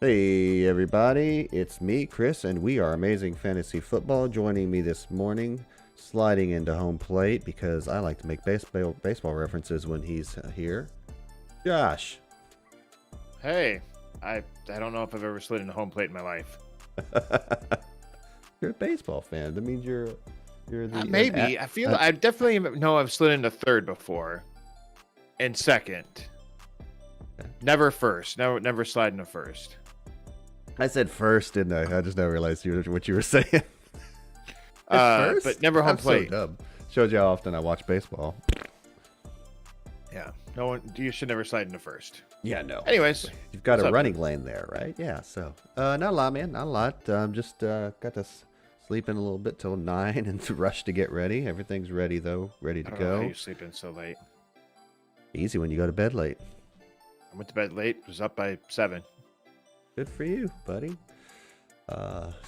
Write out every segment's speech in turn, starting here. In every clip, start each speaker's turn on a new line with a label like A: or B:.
A: Hey everybody, it's me, Chris, and we are Amazing Fantasy Football. Joining me this morning, sliding into home plate because I like to make baseball references when he's here. Josh.
B: Hey, I don't know if I've ever slid into home plate in my life.
A: You're a baseball fan. That means you're the
B: maybe. I definitely know I've slid into third before, and second.
A: Okay.
B: Never first. Never slide into first.
A: I said first, didn't I? I just now realized what you were saying.
B: But never home plate.
A: So dumb. Showed you how often I watch baseball.
B: Yeah, no one. You should never slide into first.
A: Yeah, no.
B: Anyways,
A: you've got a running lane there, right? Yeah. So, not a lot, man. Not a lot. Just got to sleep in a little bit till 9 and rush to get ready. Everything's ready though, ready to
B: I don't
A: go.
B: know how you sleep in so late.
A: Easy when you go to bed late.
B: I went to bed late. Was up by 7.
A: Good for you, buddy.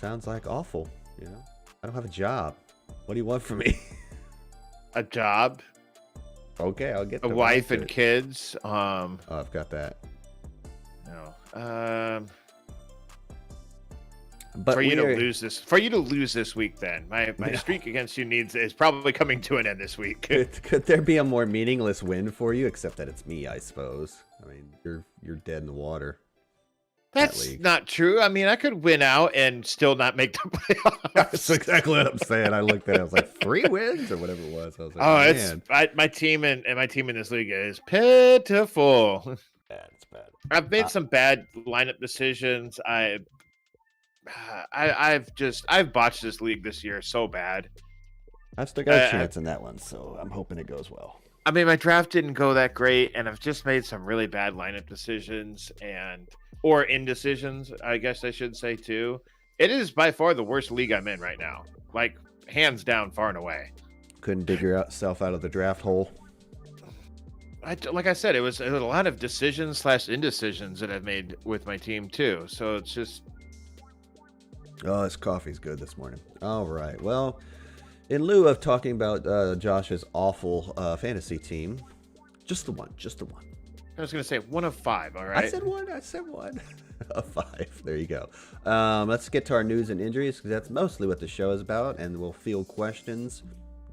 A: Sounds like awful. You know, I don't have a job. What do you want from me?
B: A job.
A: Okay, I'll get
B: A wife and kids.
A: Oh, I've got that.
B: No.
A: But
B: for you to lose this week, then my streak against you is probably coming to an end this week.
A: Could there be a more meaningless win for you? Except that it's me, I suppose. I mean, you're dead in the water.
B: That's not true. I mean, I could win out and still not make the playoffs.
A: That's exactly what I'm saying. I looked at it. I was like, 3 wins or whatever it was. I was like,
B: oh,
A: man.
B: my team and my team in this league is pitiful.
A: Bad. It's bad.
B: I've made some bad lineup decisions. I've botched this league this year so bad.
A: I've still got a chance in that one, so I'm hoping it goes well.
B: I mean, my draft didn't go that great, and I've just made some really bad lineup decisions or indecisions, I guess I should say, too. It is by far the worst league I'm in right now. Like, hands down, far and away.
A: Couldn't dig yourself out of the draft hole.
B: Like I said, it was a lot of decisions / indecisions that I've made with my team, too. So it's just...
A: Oh, this coffee's good this morning. All right. Well, in lieu of talking about Josh's awful fantasy team, just the one.
B: I was going to say 1 of 5, all right?
A: I said one. Of 5. There you go. Let's get to our news and injuries, because that's mostly what the show is about, and we'll field questions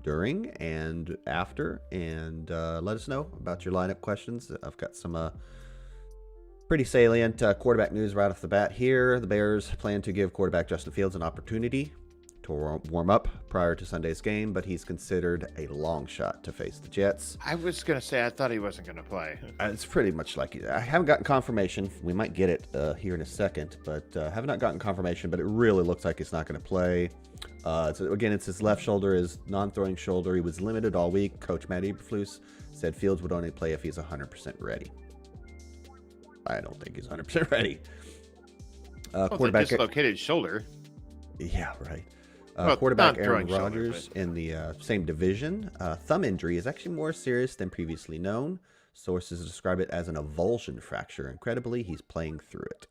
A: during and after, and let us know about your lineup questions. I've got some pretty salient quarterback news right off the bat here. The Bears plan to give quarterback Justin Fields an opportunity to warm up prior to Sunday's game, but he's considered a long shot to face the Jets.
B: I was going to say, I thought he wasn't going to play.
A: It's pretty much like, I haven't gotten confirmation. We might get it here in a second, but have not gotten confirmation, but it really looks like he's not going to play. Again, it's his left shoulder, his non-throwing shoulder. He was limited all week. Coach Matt Eberflus said Fields would only play if he's 100% ready. I don't think he's 100% ready.
B: Quarterback dislocated shoulder.
A: Yeah, right.
B: Well,
A: quarterback Aaron
B: shoulder,
A: Rodgers in the same division. Thumb injury is actually more serious than previously known. Sources describe it as an avulsion fracture. Incredibly, he's playing through it.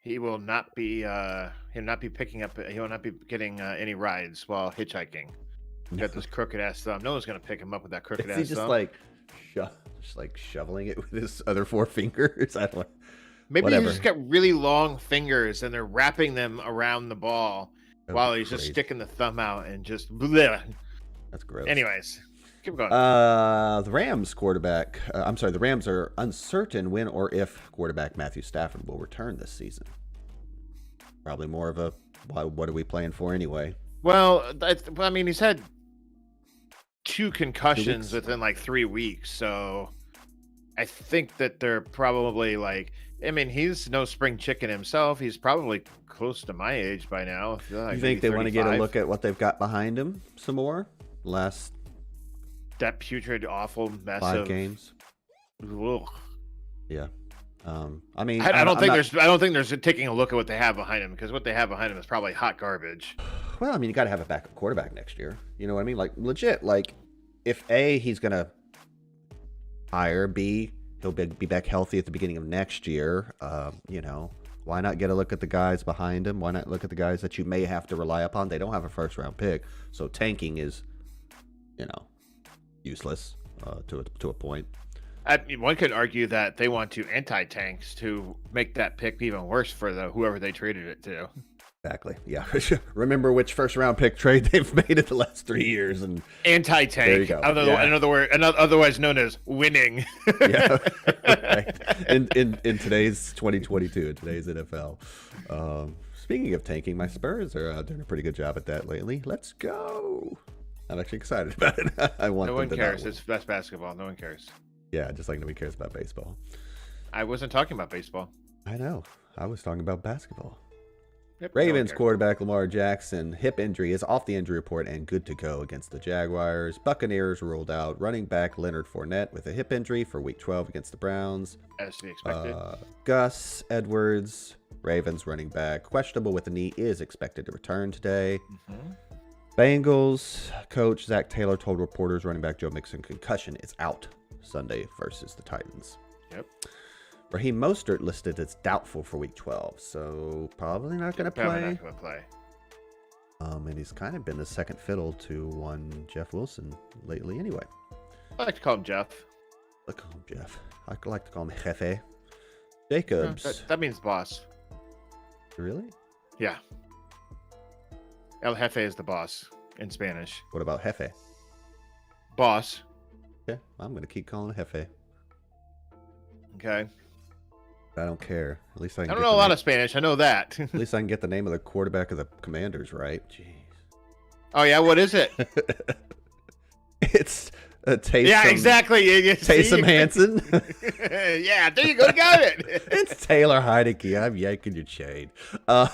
B: He will not be. He'll not be picking up. He will not be getting any rides while hitchhiking. He's got this crooked ass thumb. No one's gonna pick him up with that crooked ass thumb.
A: Is he just like shoveling it with his other 4 fingers? I don't know.
B: Maybe he's just got really long fingers and they're wrapping them around the ball while he's just sticking the thumb out and just bleh.
A: That's gross.
B: Anyways, Keep going.
A: The Rams quarterback. The Rams are uncertain when or if quarterback Matthew Stafford will return this season. Probably more of a what are we playing for anyway?
B: Well, I mean, he's had 2 concussions within like 3 weeks, so I think that they're probably like. I mean, he's no spring chicken himself. He's probably close to my age by now. Like
A: you think they want to get a look at what they've got behind him some more? Last
B: that putrid, awful mess
A: 5
B: of
A: games.
B: Ugh.
A: Yeah. I mean,
B: I don't think there's taking a look at what they have behind him, because what they have behind him is probably hot garbage.
A: Well, I mean, you got to have a backup quarterback next year. You know what I mean? Like legit. Like if A, he's gonna hire, B, he'll be back healthy at the beginning of next year. You know, why not get a look at the guys behind him? Why not look at the guys that you may have to rely upon? They don't have a first-round pick, so tanking is, you know, useless to a point.
B: I mean, one could argue that they want to anti-tanks to make that pick even worse for whoever they traded it to.
A: Exactly. Yeah. Remember which first-round pick trade they've made in the last 3 years, and
B: anti-tank. There you go. Another word, otherwise known as winning.
A: Yeah. Right. In today's 2022, in today's NFL. Speaking of tanking, my Spurs are doing a pretty good job at that lately. Let's go. I'm actually excited about it. I want.
B: No one cares. That's basketball. No one cares.
A: Yeah, just like nobody cares about baseball.
B: I wasn't talking about baseball.
A: I know. I was talking about basketball.
B: Yep,
A: Ravens quarterback Lamar Jackson, hip injury, is off the injury report and good to go against the Jaguars. Buccaneers ruled out running back Leonard Fournette with a hip injury for Week 12 against the Browns.
B: As to be expected.
A: Gus Edwards, Ravens running back, questionable with a knee, is expected to return today. Mm-hmm. Bengals coach Zach Taylor told reporters running back Joe Mixon concussion is out Sunday versus the Titans.
B: Yep.
A: Raheem Mostert listed as doubtful for Week 12, so probably not going to play. And he's kind of been the second fiddle to one Jeff Wilson lately anyway.
B: I like to call him Jeff.
A: I call him Jeff. I like to call him Jefe. Jacobs.
B: That means boss.
A: Really?
B: Yeah. El Jefe is the boss in Spanish.
A: What about Jefe?
B: Boss.
A: Okay, I'm going to keep calling him Jefe.
B: Okay.
A: I don't care. At least I
B: don't know a lot of Spanish. I know that.
A: At least I can get the name of the quarterback of the Commanders right. Jeez.
B: Oh yeah, what is it?
A: It's Taysom.
B: Yeah, exactly.
A: Taysom Hansen.
B: Yeah, there you go. Got it.
A: It's Taylor Heineke. I'm yanking your chain.
B: I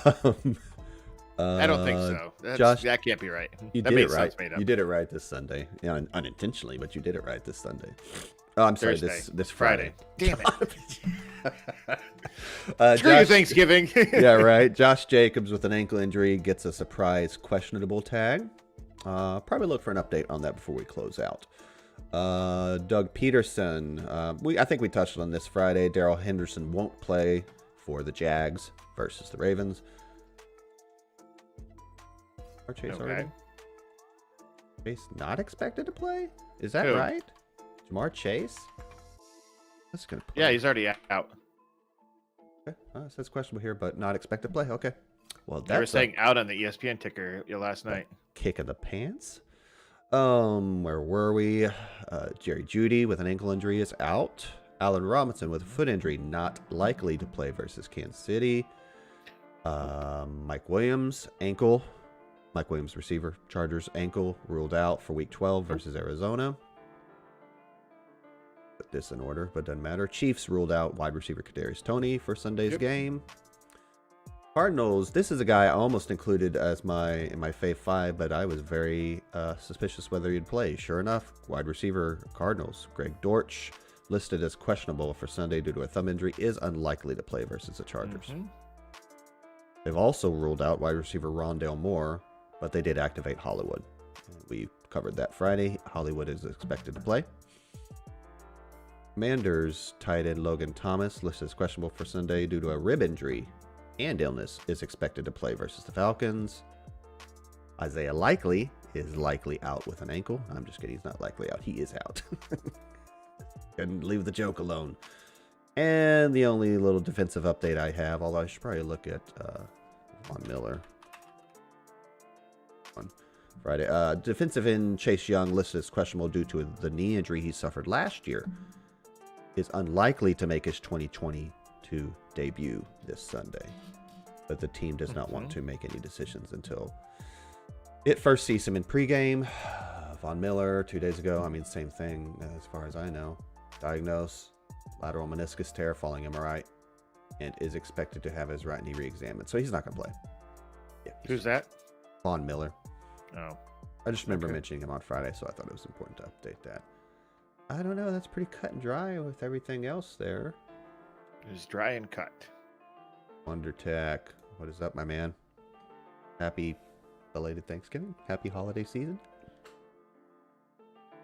B: don't think so.
A: Josh,
B: that can't be right.
A: You did it right. You did it right this Sunday. Yeah, unintentionally, but you did it right this Sunday. Oh, I'm sorry. This Friday.
B: Damn it.
A: Screw
B: your Thanksgiving.
A: Yeah, right. Josh Jacobs with an ankle injury gets a surprise questionable tag. Probably look for an update on that before we close out. Doug Peterson. I think we touched on this Friday. Darrell Henderson won't play for the Jags versus the Ravens. Chase already? Chase not expected to play? Is that right? Jamar Chase? That's gonna play.
B: Yeah, he's already out.
A: Okay. It says questionable here, but not expected to play. Okay. Well,
B: they were saying out on the ESPN ticker last night.
A: Kick in the pants. Where were we? Jerry Jeudy with an ankle injury is out. Allen Robinson with a foot injury not likely to play versus Kansas City. Mike Williams ankle. Mike Williams receiver, Chargers ankle ruled out for Week 12 versus Arizona. Put this in order, but doesn't matter. Chiefs ruled out wide receiver Kadarius Toney for Sunday's game. Cardinals, this is a guy I almost included as in my Fave 5, but I was very suspicious whether he'd play. Sure enough, wide receiver Cardinals, Greg Dortch, listed as questionable for Sunday due to a thumb injury, is unlikely to play versus the Chargers. Mm-hmm. They've also ruled out wide receiver Rondale Moore, but they did activate Hollywood. We covered that Friday. Hollywood is expected to play. Commanders tight end Logan Thomas, listed as questionable for Sunday due to a rib injury and illness, is expected to play versus the Falcons. Isaiah Likely is likely out with an ankle. I'm just kidding. He's not likely out. He is out. Couldn't leave the joke alone. And the only little defensive update I have, although I should probably look at Von Miller. Friday. Defensive end Chase Young, listed as questionable due to the knee injury he suffered last year, is unlikely to make his 2022 debut this Sunday. But the team does not want to make any decisions until it first sees him in pregame. Von Miller, 2 days ago, I mean, same thing as far as I know. Diagnosed lateral meniscus tear following MRI, and is expected to have his right knee re-examined. So he's not going to play. Yeah,
B: Who's that?
A: Von Miller.
B: Oh.
A: I just remember mentioning him on Friday, so I thought it was important to update that. I don't know. That's pretty cut and dry with everything else there.
B: It's dry and cut.
A: Wonder Tech. What is up, my man? Happy belated Thanksgiving. Happy holiday season.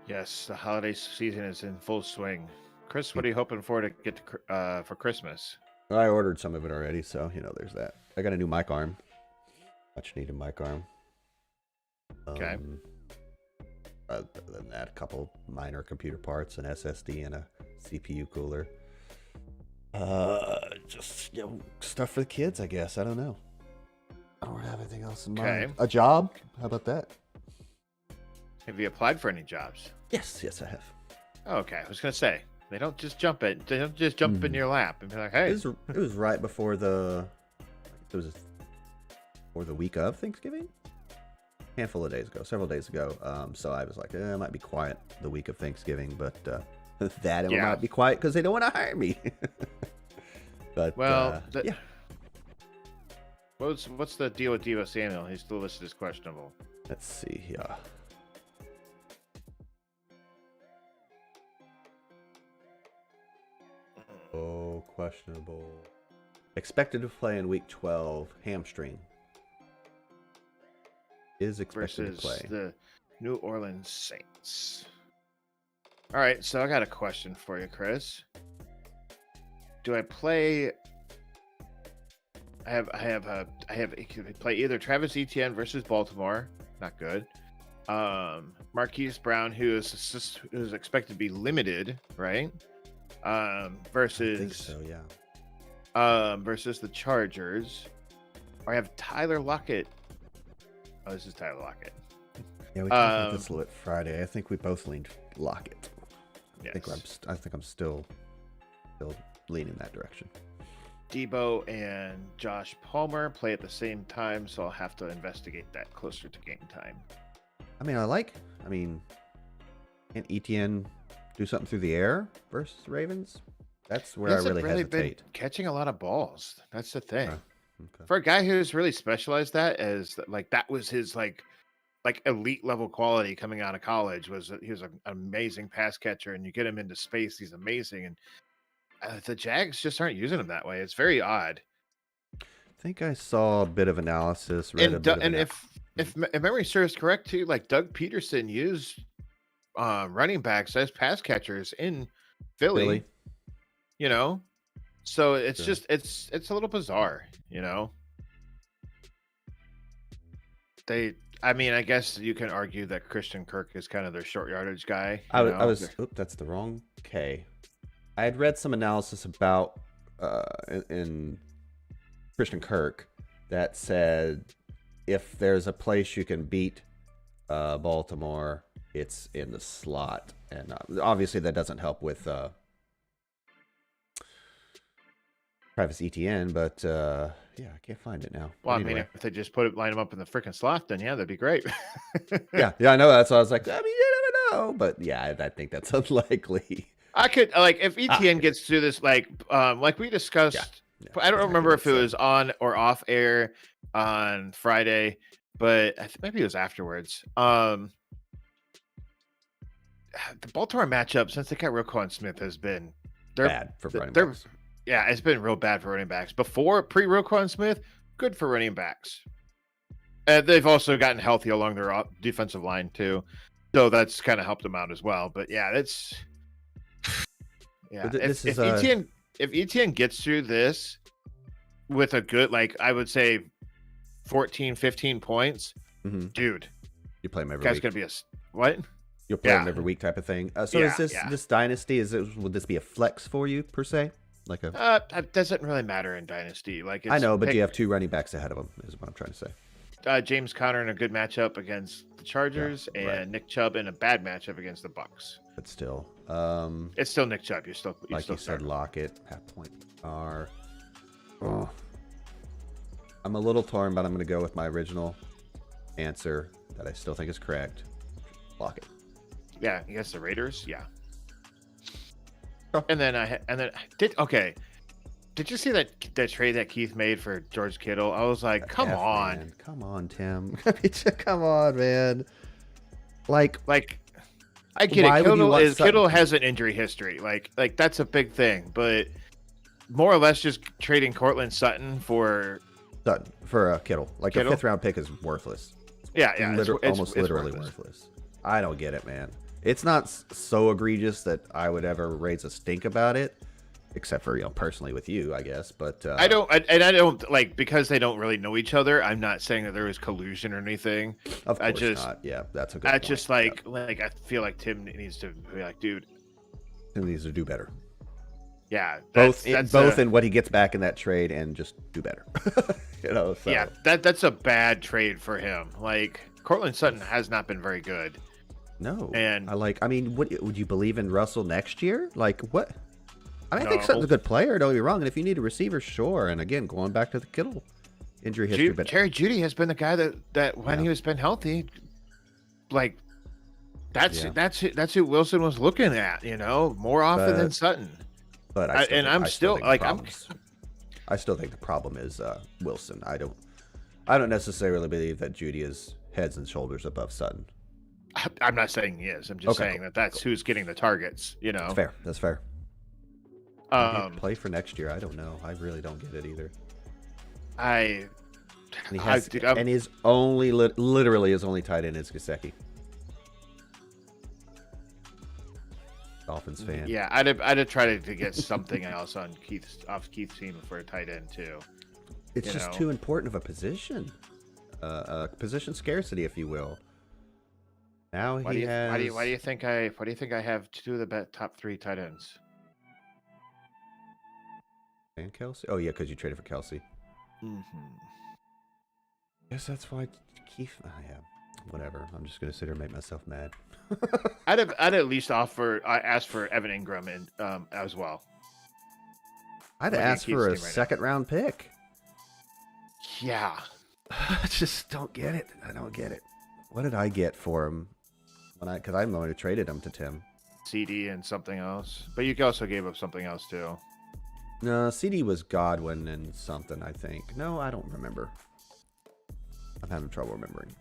B: Yes, the holiday season is in full swing. Chris, what are you hoping for to get to, for Christmas?
A: I ordered some of it already, so, there's that. I got a new mic arm. Much needed mic arm.
B: Okay.
A: Other than that, a couple minor computer parts, an SSD, and a CPU cooler. Just stuff for the kids, I guess. I don't know. I don't have anything else in mind. A job? How about that?
B: Have you applied for any jobs?
A: Yes, I have.
B: Okay, I was gonna say they don't just jump in. They don't just jump in your lap and be like, "Hey."
A: It was right before the week of Thanksgiving. Handful of days ago, several days ago. So I was like, it might be quiet the week of Thanksgiving, but it might be quiet because they don't want to hire me. But yeah.
B: What's the deal with Devo Samuel? He's still listed as questionable.
A: Let's see. Yeah. Oh, questionable. Expected to play in week 12. Hamstring. Is expected to play.
B: Versus the New Orleans Saints. All right, so I got a question for you, Chris. Do I play? I play either Travis Etienne versus Baltimore, not good. Marquise Brown, who is expected to be limited, right? Versus
A: I think so, yeah.
B: Versus the Chargers. Or I have Tyler Lockett. Oh, this is Tyler Lockett.
A: Yeah, we talked about this a little bit Friday. I think we both leaned Lockett.
B: Yes.
A: I think I'm still leaning that direction.
B: Debo and Josh Palmer play at the same time, so I'll have to investigate that closer to game time.
A: Can Etienne do something through the air versus Ravens? That's where I really hesitate.
B: Been catching a lot of balls. That's the thing.
A: Okay.
B: For a guy who's really specialized that was his like elite level quality coming out of college, he was an amazing pass catcher, and you get him into space, he's amazing, and the Jags just aren't using him that way. It's very odd.
A: I think I saw a bit of analysis.
B: If memory serves correct too, like Doug Peterson used running backs as pass catchers in Philly. So it's just it's a little bizarre, I guess you can argue that Christian Kirk is kind of their short yardage guy.
A: That's the wrong K. I had read some analysis about in Christian Kirk that said if there's a place you can beat Baltimore, it's in the slot, and obviously that doesn't help with Travis Etienne, but I can't find it now.
B: Well, anyway. If they just line him up in the freaking slot, then yeah, that'd be great.
A: yeah, I know that. So I was like, you never know, but yeah, I think that's unlikely.
B: I could if Etienne gets through this, like we discussed. Yeah, I don't remember if it was on or off air on Friday, but I think maybe it was afterwards. The Baltimore matchup since they got Roquan Smith has been
A: bad for running backs.
B: Yeah, it's been real bad for running backs. Pre-Roquan Smith, good for running backs. They've also gotten healthy along their defensive line too, so that's kind of helped them out as well. But yeah, if Etienne gets through this with a good, I would say 14, 15 points, dude,
A: you play him every
B: guy's
A: week.
B: Gonna be what?
A: You'll play him every week type of thing. Is this dynasty? Would this be a flex for you per se?
B: That doesn't really matter in dynasty.
A: I know, but you have two running backs ahead of him. Is what I'm trying to say.
B: James Conner in a good matchup against the Chargers,
A: Yeah,
B: and
A: right.
B: Nick Chubb in a bad matchup against the Bucks.
A: But still,
B: It's still Nick Chubb. You
A: like
B: still
A: you said,
B: start him.
A: Lockett, half point are. Oh. I'm a little torn, but I'm going to go with my original answer that I still think is correct. Lockett.
B: Yeah, against the Raiders. Yeah.
A: Oh.
B: And then Did you see that trade that Keith made for George Kittle? I was like, come on.
A: Man. Come on, Tim. Come on, man. Like
B: I get
A: why
B: it.
A: would you want
B: Kittle has an injury history. Like that's a big thing, but more or less just trading Cortland Sutton for
A: Kittle. Like
B: Kittle?
A: a 5th round pick is worthless.
B: Yeah,
A: Almost literally worthless. I don't get it, man. It's not so egregious that I would ever raise a stink about it, except for personally with you, I guess. But
B: I don't like, because they don't really know each other. I'm not saying that there was collusion or anything.
A: Of course not. Yeah, that's a good.
B: I
A: point.
B: just like I feel like Tim needs to be like, dude.
A: Tim needs to do better.
B: Yeah,
A: Both in what he gets back in that trade and just do better. So.
B: Yeah, that's a bad trade for him. Like Cortland Sutton has not been very good.
A: No,
B: and
A: I mean, would you believe in Russell next year? Like what? I mean, I think
B: No.
A: Sutton's a good player. Don't get me wrong. And if you need a receiver, sure. And again, going back to the Kittle injury history, but
B: Jerry Jeudy has been the guy that when he was been healthy, like that's who Wilson was looking at. More often than Sutton.
A: But I still think the problem is Wilson. I don't necessarily believe that Jeudy is heads and shoulders above Sutton.
B: I'm not saying he is. I'm just saying that's who's getting the targets.
A: That's fair. Play for next year. I don't know. I really don't get it either. And his only literally his only tight end is Gesicki. Dolphins fan.
B: Yeah, I'd have tried to get something else on Keith's team for a tight end too.
A: It's just too important of a position, position scarcity, if you will. Now
B: why do you think I have 2 of the top 3 tight ends?
A: And Kelsey? Oh yeah, because you traded for Kelsey.
B: Mm-hmm.
A: Guess that's why Keith. Yeah, whatever. I'm just gonna sit here and make myself mad.
B: I'd at least ask for Evan Ingram and as well.
A: I'd ask for a second-round pick.
B: Yeah,
A: I just don't get it. I don't get it. What did I get for him? Because I might have traded him to Tim.
B: CD and something else, but you also gave up something else too.
A: No, CD was Godwin and something, I think. No, I don't remember. I'm having trouble remembering.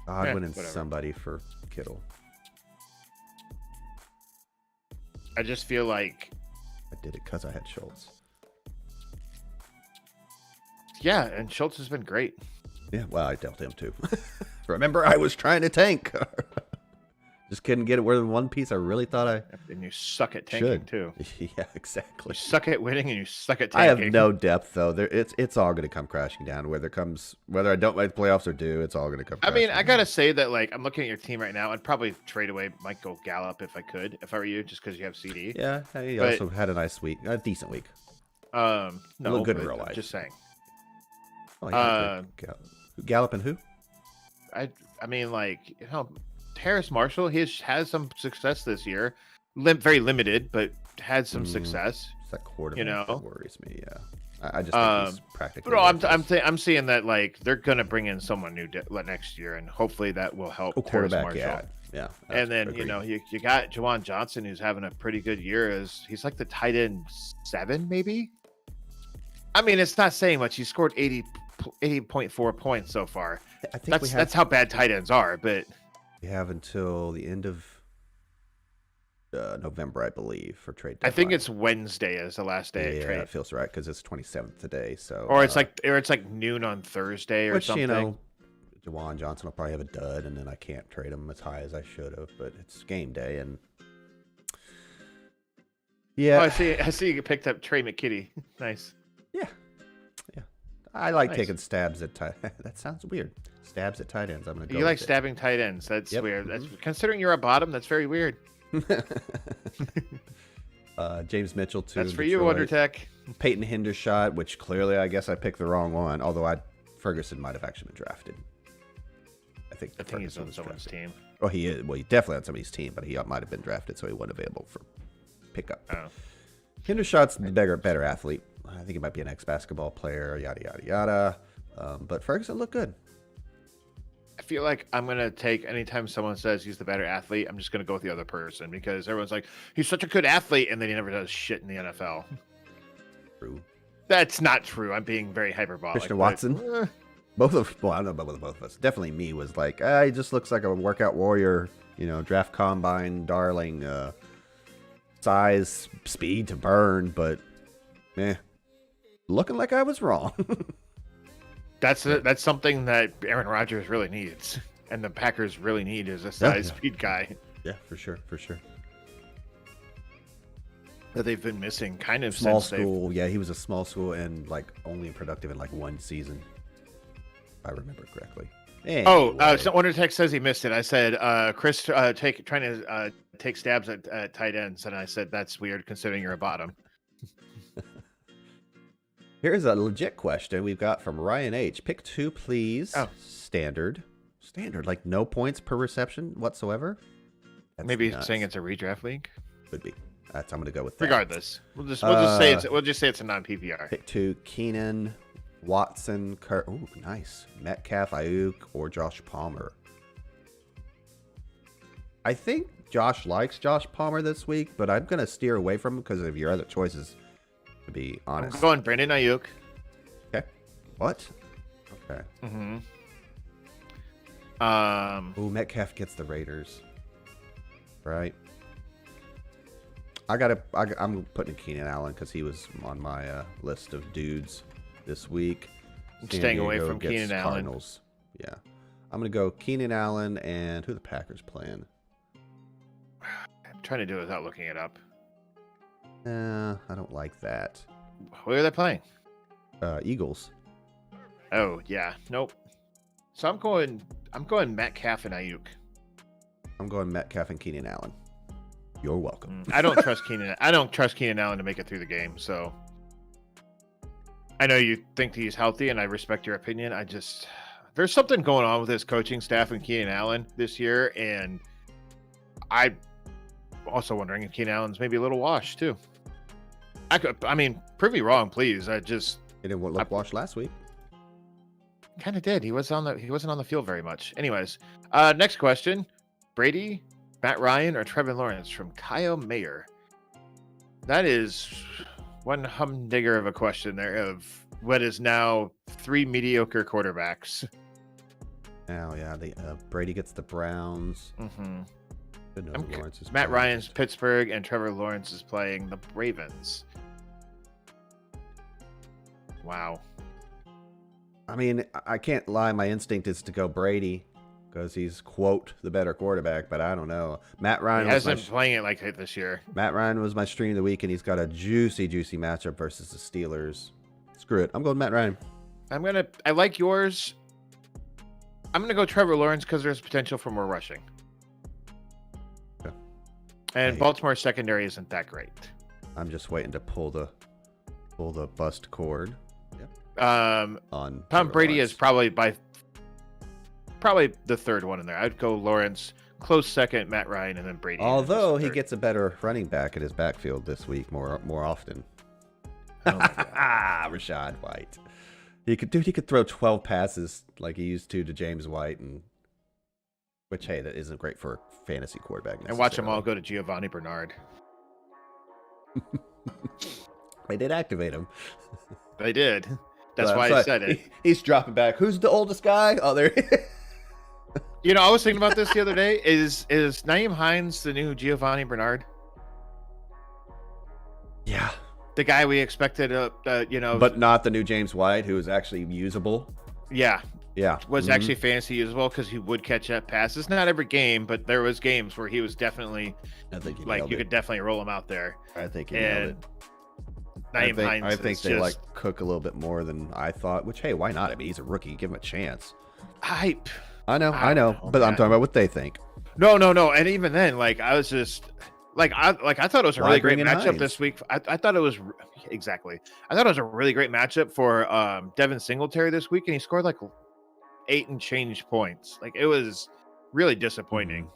A: Godwin and somebody for Kittle.
B: I just feel like
A: I did it because I had Schultz.
B: Yeah, and Schultz has been great.
A: Yeah, well, I dealt him too. Remember, I was trying to tank. Just couldn't get it where the one piece I really thought I
B: and you suck at tanking too.
A: Yeah, exactly.
B: You suck at winning and you suck at tanking.
A: I have no depth though. It's all going to come crashing down. Whether I don't like the playoffs or do, it's all going to come.
B: I mean, I gotta say that I'm looking at your team right now. I'd probably trade away Michael Gallup if I were you, just because you have CD.
A: Yeah, he also had a nice week, a decent week.
B: No,
A: look good in real life.
B: Just saying.
A: Oh, yeah, Gallup and who?
B: I mean, Harris Marshall, he has some success this year. Very limited, but had some success.
A: It's that quarterback that worries me. Yeah, I just think he's practically.
B: But I'm seeing that they're gonna bring in someone new next year, and hopefully that will help.
A: Quarterback,
B: Marshall.
A: yeah.
B: And then you got Juwan Johnson, who's having a pretty good year. He's like the tight end 7, maybe. I mean, it's not saying much. He scored 80.4 points so far.
A: I think
B: that's how bad tight ends are, but.
A: We have until the end of November, I believe, for trade deadline.
B: I think it's Wednesday is the last day of trade.
A: Yeah, it feels right because it's 27th today. So,
B: or it's like noon on Thursday or something.
A: Juwan Johnson will probably have a dud, and then I can't trade him as high as I should have. But it's game day, and yeah.
B: Oh, I see you picked up Trey McKitty. Nice.
A: Yeah. I like taking stabs at tight. That sounds weird. Stabs at tight ends. I'm gonna go.
B: You like stabbing tight ends? That's weird. That's considering you're a bottom. That's very weird.
A: James Mitchell too.
B: That's for you, Undertech.
A: Peyton Hendershot, which clearly I guess I picked the wrong one. Although Ferguson might have actually been drafted. I think
B: he's on someone's team.
A: Oh, he is. Well, he definitely on somebody's team, but he might have been drafted, so he wasn't available for pickup.
B: Oh.
A: Hendershot's the better athlete. I think he might be an ex-basketball player. Yada yada yada. But Ferguson looked good.
B: I feel like I'm going to take anytime someone says he's the better athlete, I'm just going to go with the other person because everyone's like, he's such a good athlete, and then he never does shit in the NFL.
A: True.
B: That's not true. I'm being very hyperbolic.
A: Christian Watson? I don't know about both of us. Definitely me was like, he just looks like a workout warrior, draft combine, darling, size, speed to burn, but, looking like I was wrong.
B: That's something that Aaron Rodgers really needs, and the Packers really need is a speed guy.
A: Yeah, for sure.
B: That they've been missing kind of
A: small
B: since
A: school. Yeah, he was a small school and only productive in one season, if I remember correctly. Anyway.
B: So Undertech says he missed it. I said Chris trying to take stabs at tight ends, and I said that's weird considering you're a bottom.
A: Here's a legit question we've got from Ryan H. Pick 2, please.
B: Oh.
A: Standard, like no points per reception whatsoever.
B: That's maybe nuts. Saying it's a redraft league.
A: Could be. I'm going to go with that.
B: Regardless, we'll just say it's a non PPR.
A: Pick 2: Keenan, Watson, nice. Metcalf, Ayuk, or Josh Palmer. I think Josh likes Josh Palmer this week, but I'm going to steer away from him because of your other choices. To be honest,
B: I'm going Brandon Ayuk.
A: Okay. What? Okay. Metcalf gets the Raiders. Right. I'm putting Keenan Allen because he was on my list of dudes this week.
B: Staying away from Keenan
A: Cardinals. Allen. Yeah. I'm going to go Keenan Allen and who the Packers playing?
B: I'm trying to do it without looking it up.
A: I don't like that.
B: Who are they playing?
A: Eagles.
B: Oh, yeah. Nope. So I'm going Metcalf and Ayuk.
A: I'm going Metcalf and Keenan Allen. You're welcome.
B: I don't trust Keenan. I don't trust Keenan Allen to make it through the game. So I know you think he's healthy, and I respect your opinion. There's something going on with this coaching staff and Keenan Allen this year, and I'm also wondering if Keenan Allen's maybe a little washed too. Prove me wrong, please. He
A: didn't look washed last week.
B: Kind of did. He wasn't on the field very much. Anyways, next question: Brady, Matt Ryan, or Trevor Lawrence from Kyle Mayer. That is one humdinger of a question there of what is now 3 mediocre quarterbacks.
A: Now, yeah, Brady gets the Browns.
B: Matt Ryan's Pittsburgh, and Trevor Lawrence is playing the Ravens. Wow.
A: I can't lie. My instinct is to go Brady because he's, quote, the better quarterback, but I don't know. Matt Ryan
B: hasn't been playing it like it this year.
A: Matt Ryan was my stream of the week, and he's got a juicy matchup versus the Steelers. Screw it. I'm going Matt Ryan.
B: I like yours. I'm going to go Trevor Lawrence because there's potential for more rushing.
A: Okay.
B: And Baltimore's secondary isn't that great.
A: I'm just waiting to pull the bust cord.
B: Yep. Tom Brady is probably the third one in there. I'd go Lawrence, close second, Matt Ryan, and then Brady.
A: Although he gets a better running back at his backfield this week more often.
B: Oh my God.
A: Rashad White. He could throw 12 passes like he used to James White, which that isn't great for a fantasy quarterback.
B: And watch them all go to Giovanni Bernard.
A: They did activate him.
B: They did. That's why I said it.
A: He's dropping back. Who's the oldest guy? Oh, there.
B: I was thinking about this the other day. Is Nyheim Hines the new Giovanni Bernard?
A: Yeah.
B: The guy we expected,
A: but not the new James White, who is actually usable.
B: Yeah.
A: Yeah.
B: Was actually fantasy usable because he would catch up passes. Not every game, but there was games where he was definitely,
A: I think
B: you could definitely roll him out there.
A: I think he nailed it.
B: I
A: think they Cook a little bit more than I thought, which, hey, why not? He's a rookie. Give him a chance.
B: Hype.
A: I know, but I'm talking about what they think.
B: No. And even then, I was just I thought it was a
A: Why
B: really great
A: bring in
B: matchup
A: Hines?
B: this week. I thought it was exactly. I thought it was a really great matchup for Devin Singletary this week, and he scored like 8 and change points. Like, it was really disappointing.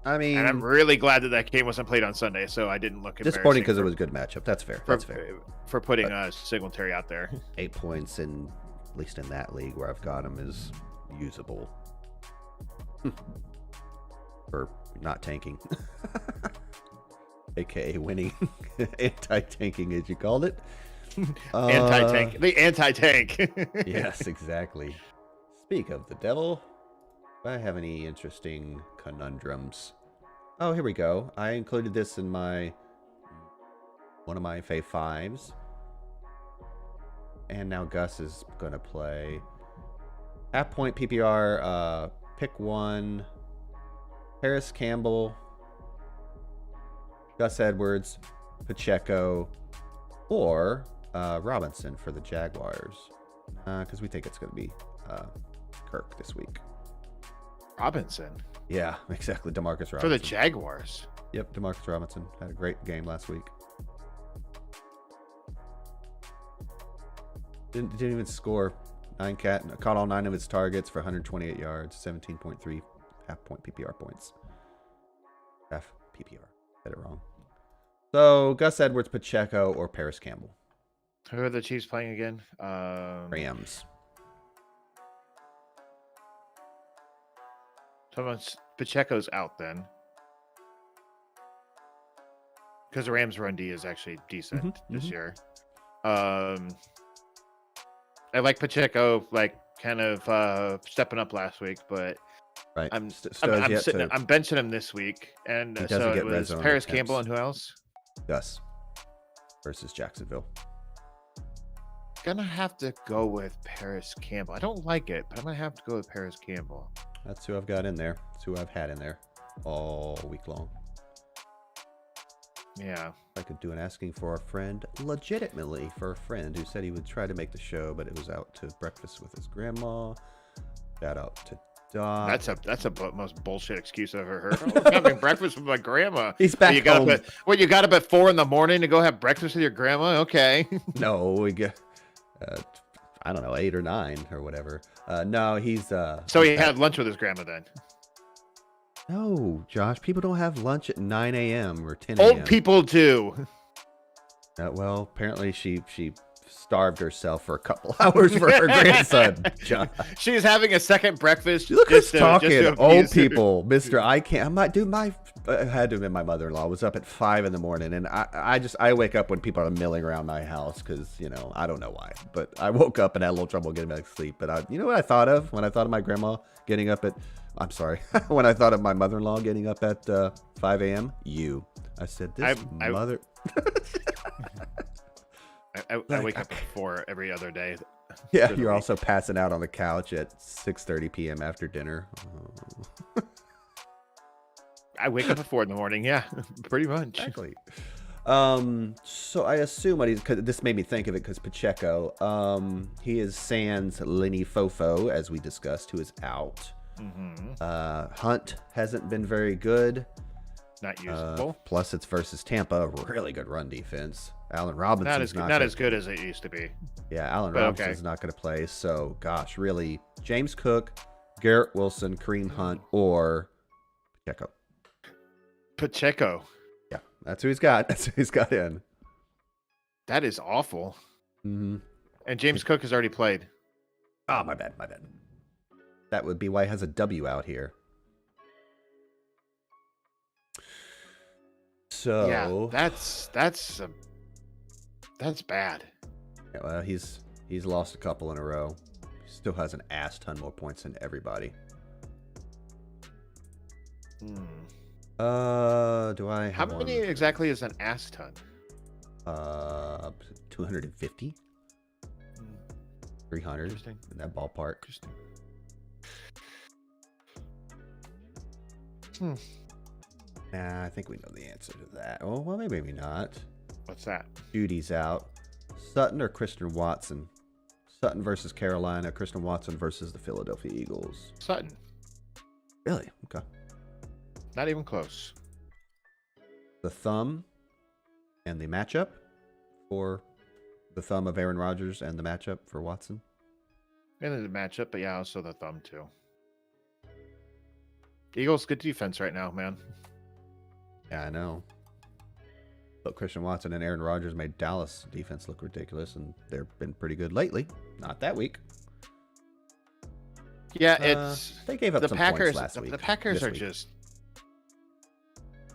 A: I mean,
B: And I'm really glad that game wasn't played on Sunday, so I didn't look
A: disappointing because it
B: for-
A: was a good matchup. That's fair.
B: for,
A: That's fair.
B: for putting Singletary out there.
A: 8 points in, at least in that league where I've got him, is usable for not tanking, aka winning. Anti-tanking, as you called it.
B: Anti-tank, the anti-tank.
A: Yes, exactly. Speak of the devil, do I have any interesting conundrums? Oh, here we go. I included this in one of my fave fives. And now Gus is going to play half point PPR, pick one, Paris Campbell, Gus Edwards, Pacheco, or Robinson for the Jaguars. Because we think it's going to be Kirk this week.
B: Robinson
A: Yeah, exactly. DeMarcus Robinson.
B: for the Jaguars.
A: Yep, DeMarcus Robinson had a great game last week. Didn't even score. Caught all 9 of his targets for 128 yards, 17.3 half point PPR points. Half PPR. Said it wrong. So Gus Edwards, Pacheco, or Paris Campbell.
B: Who are the Chiefs playing again?
A: Rams.
B: Pacheco's out then, because the Rams' run D is actually decent this year. I like Pacheco, like kind of stepping up last week, but
A: Right.
B: I'm
A: to
B: benching him this week, and
A: He doesn't
B: so
A: get
B: it
A: red
B: was
A: zone
B: Paris
A: attempts.
B: Campbell and who else?
A: Gus versus Jacksonville.
B: Gonna have to go with Paris Campbell. I don't like it, but I'm gonna have to go with Paris Campbell.
A: That's who I've got in there. That's who I've had in there all week long.
B: Yeah.
A: I could do an asking for a friend, legitimately for a friend who said he would try to make the show, but it was out to breakfast with his grandma. Shout out to Doc.
B: That's a most bullshit excuse I've ever heard. Oh, I'm having breakfast with my grandma.
A: He's back
B: You got
A: home.
B: up you got up at 4 a.m. to go have breakfast with your grandma? Okay.
A: No, we get, I don't know, 8 or 9 or whatever. No, he's.
B: So
A: he's
B: he
A: back.
B: had lunch with his grandma then.
A: No, Josh, people don't have lunch at 9 a.m. or 10 a.m.
B: Old people do.
A: Well, apparently she starved herself for a couple hours for her grandson, Josh.
B: She's having a second breakfast.
A: Look who's talking.
B: to
A: Old
B: appease her.
A: people, Mister. I can't. I might do my. I had to have been my mother-in-law. Was up at 5 in the morning, and I wake up when people are milling around my house because I don't know why, but I woke up and had a little trouble getting back to sleep. But you know what I thought of when I thought of my grandma getting up at. I'm sorry. When I thought of my mother-in-law getting up at 5 a.m. I said this mother.
B: I wake up at 4 every other day.
A: Yeah, you're also passing out on the couch at 6:30 p.m. after dinner. Oh.
B: I wake up at 4 in the morning. Yeah, pretty much.
A: Exactly. So I assume because this made me think of it because Pacheco, he is sans Lenny Fofo, as we discussed, who is out. Hunt hasn't been very good.
B: Not usable.
A: Plus, it's versus Tampa, really good run defense. Allen Robinson's
B: not as good as it used to be.
A: Yeah, Allen
B: But
A: Robinson's not going to play. So, gosh, really, James Cook, Garrett Wilson, Kareem Hunt, or Pacheco.
B: Pacheco.
A: Yeah, that's who he's got. That's who he's got in.
B: That is awful.
A: Mm-hmm.
B: And James Cook has already played.
A: Oh, my bad. That would be why he has a W out here. So
B: yeah, that's bad.
A: Yeah, well, he's lost a couple in a row. Still has an ass ton more points than everybody. Do I have
B: How many exactly is an ass ton?
A: 250, 300 in that ballpark.
B: Interesting.
A: Nah, I think we know the answer to that. Oh, well, maybe not.
B: What's that?
A: Judy's out. Sutton or Christian Watson? Sutton versus Carolina. Christian Watson versus the Philadelphia Eagles.
B: Sutton.
A: Really? Okay.
B: Not even close.
A: the thumb and the matchup for the thumb of Aaron Rodgers and the matchup for Watson.
B: And the matchup, but yeah, also the thumb too. Eagles, good defense right now, man.
A: Yeah, I know. But Christian Watson and Aaron Rodgers made Dallas defense look ridiculous, and they've been pretty good lately. Not that week.
B: Yeah, it's
A: they gave up
B: the
A: some
B: Packers.
A: points last week.
B: The Packers are
A: week.
B: just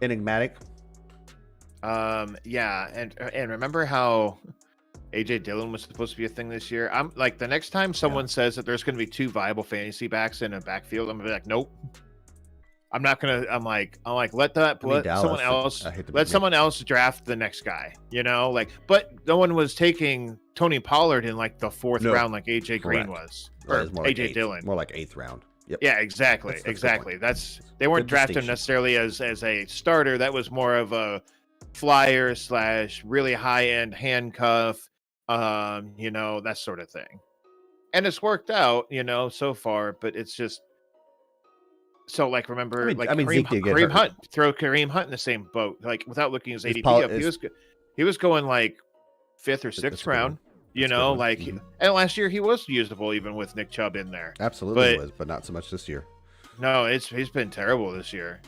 A: enigmatic.
B: Yeah, and remember how AJ Dillon was supposed to be a thing this year? I'm like, the next time someone says that there's going to be 2 viable fantasy backs in a backfield, I'm gonna be like, nope. I'm not gonna. I'm like, let Dallas, someone else draft the next guy. You know, like, but no one was taking Tony Pollard in like the 4th round, like AJ Green was, or AJ Dillon,
A: more like 8th round. Yep.
B: Yeah, exactly, exactly. They weren't drafting him necessarily as a starter. That was more of a flyer / really high end handcuff, you know, that sort of thing. And it's worked out, you know, so far. But it's just. So, like, remember, Kareem Hunt, throw Kareem Hunt in the same boat, like, without looking at his ADP up. He was going, like, 5th or 6th round, you know, like, and last year he was usable even with Nick Chubb in there.
A: Absolutely was, but not so much this year.
B: No, he's been terrible this year.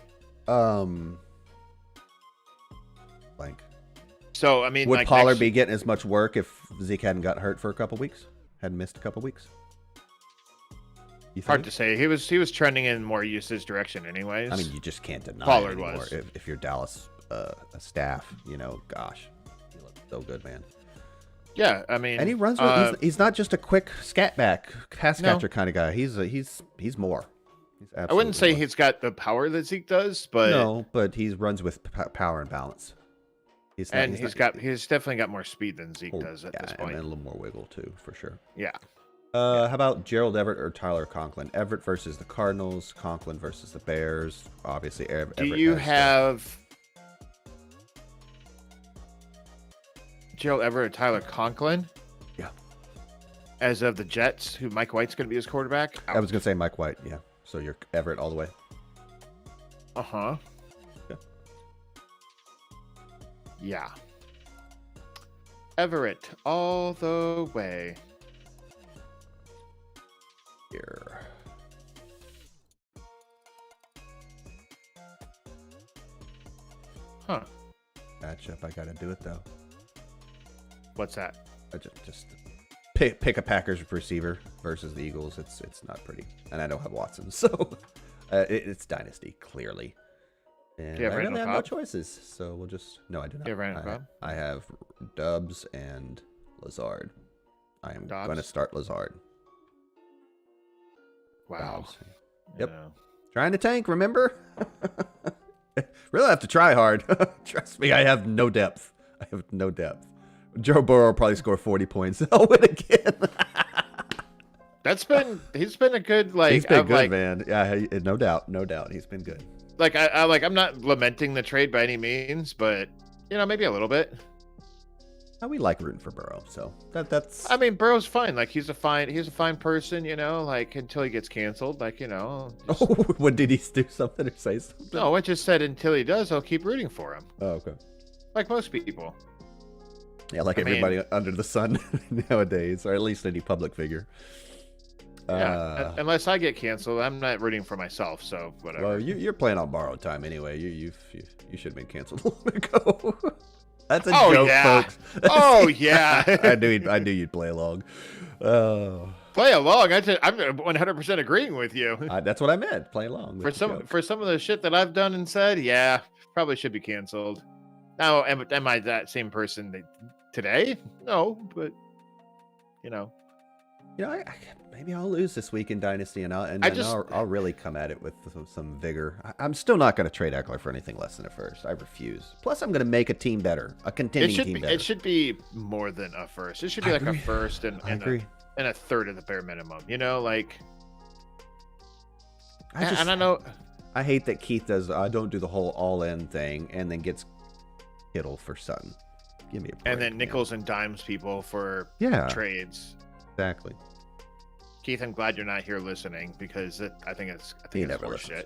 A: Blank.
B: So, I mean,
A: would Pollard be getting as much work if Zeke hadn't got hurt for a couple weeks? Hadn't missed a couple weeks?
B: Hard to say. He was trending in more usage direction anyways.
A: I mean, you just can't deny
B: Pollard
A: anymore.
B: was.
A: If you're Dallas staff, you know, gosh, he looks so good, man.
B: Yeah, I mean,
A: and he runs. He's not just a quick scat back pass catcher kind of guy. He's more.
B: I wouldn't say he's got the power that Zeke does, but
A: no, but he runs with power and balance.
B: He's definitely got more speed than Zeke does at this point,
A: and a little more wiggle too, for sure.
B: Yeah.
A: How about Gerald Everett or Tyler Conklin? Everett versus the Cardinals, Conklin versus the Bears. Obviously, Everett.
B: Do you have Gerald Everett or Tyler Conklin?
A: Yeah.
B: As of the Jets, who Mike White's going to be his quarterback?
A: I was going to say Mike White, yeah. So you're Everett all the way.
B: Uh-huh. Yeah. Everett all the way.
A: Here.
B: Huh.
A: Matchup, I gotta do it though.
B: What's that?
A: I just pick a Packers receiver versus the Eagles. It's not pretty, and I don't have Watson, so it's dynasty clearly. And I really have no choices, so we'll just no. I do not. I have Dubs and Lazard. I am going to start Lazard.
B: Wow.
A: Yep. Yeah. Trying to tank, remember? Really have to try hard. Trust me, I have no depth. Joe Burrow will probably score 40 points. I'll win again.
B: He's been a good, like,
A: he's been good, man. Yeah, no doubt. He's been good.
B: Like, I'm not lamenting the trade by any means, but, you know, maybe a little bit.
A: We like rooting for Burrow, so that's.
B: I mean, Burrow's fine. Like, he's a fine person, you know. Like, until he gets canceled, like, you know.
A: Just... Oh, when did he do something or say something?
B: No, I just said until he does, I'll keep rooting for him.
A: Oh, okay.
B: Like most people.
A: Yeah, like everybody under the sun nowadays, or at least any public figure.
B: Yeah, unless I get canceled, I'm not rooting for myself. So whatever.
A: Well, you're playing on borrowed time anyway. You should have been canceled a little bit ago. That's a joke, folks.
B: Oh yeah.
A: I knew you'd play along.
B: Play along. I'm 100% agreeing with you.
A: That's what I meant. Play along.
B: For some of the shit that I've done and said, yeah, probably should be canceled. Now, am I that same person today? No, but you know.
A: Maybe I'll lose this week in Dynasty, and I'll really come at it with some vigor. I'm still not going to trade Eckler for anything less than a first. I refuse. Plus, I'm going to make a team better, a contending team better.
B: It should be more than a first. It should be a first and a third of the bare minimum. You know, like. I know.
A: I hate that Keith does. I don't do the whole all-in thing, and then gets Kittle for Sutton. Give me a break.
B: And then nickels and dimes people for trades.
A: Exactly.
B: Keith, I'm glad you're not here listening because I think it's horseshit.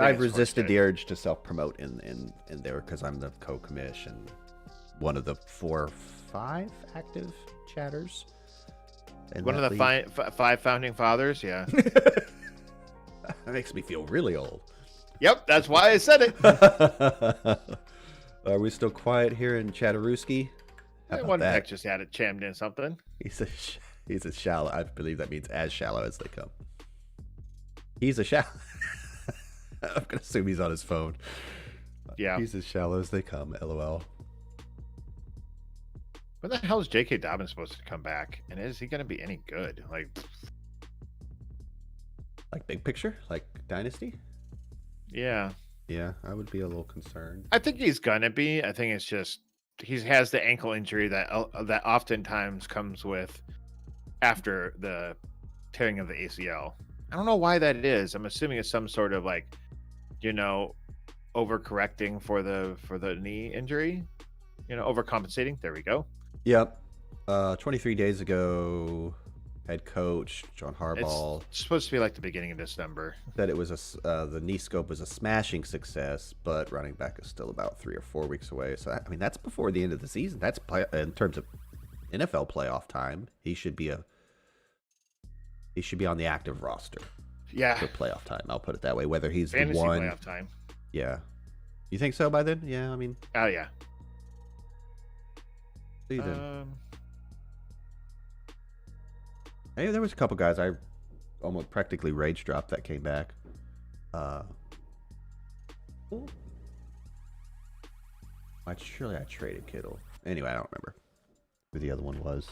B: I think
A: I've
B: his score's
A: resisted
B: good.
A: the urge to self-promote in there because I'm the co-commish and one of the 4 or 5 active chatters.
B: One of the five founding fathers. Yeah.
A: That makes me feel really old.
B: Yep. That's why I said it.
A: Are we still quiet here in Chatterooski? How about
B: One
A: that?
B: peck just had it jammed in something.
A: He's a shallow. I believe that means as shallow as they come. He's a shallow. I'm gonna assume he's on his phone.
B: Yeah.
A: He's as shallow as they come. LOL.
B: When the hell is J.K. Dobbins supposed to come back? And is he going to be any good? Like
A: big picture, like Dynasty.
B: Yeah.
A: Yeah, I would be a little concerned.
B: I think he's going to be. I think it's just he has the ankle injury that oftentimes comes with after the tearing of the ACL. I don't know why that is. I'm assuming it's some sort of like, overcorrecting for the knee injury. Overcompensating. There we go.
A: Yep. 23 days ago, head coach John Harbaugh
B: It's supposed to be like the beginning of December.
A: said it was the knee scope was a smashing success, but running back is still about 3 or 4 weeks away. So I mean, that's before the end of the season. That's in terms of NFL playoff time. He should be on the active roster.
B: Yeah.
A: For playoff time, I'll put it that way. Whether he's
B: Fantasy
A: the one,
B: playoff time.
A: Yeah. You think so by then? Yeah, I mean.
B: Oh yeah.
A: See then. Hey, there was a couple guys I almost practically rage dropped that came back. Surely I traded Kittle. Anyway, I don't remember who the other one was.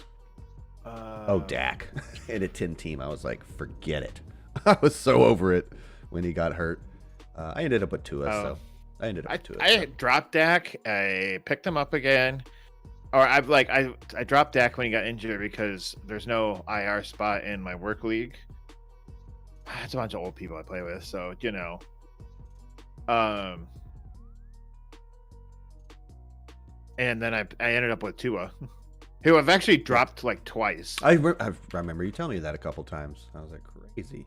A: Dak. In a 10 team, I was like, forget it. I was so over it when he got hurt. I ended up with Tua, so I ended up with Tua.
B: I dropped Dak. I picked him up again. Or I dropped Dak when he got injured because there's no IR spot in my work league. It's a bunch of old people I play with, so and then I ended up with Tua, who I've actually dropped like twice.
A: I remember you telling me that a couple times. I was like, crazy.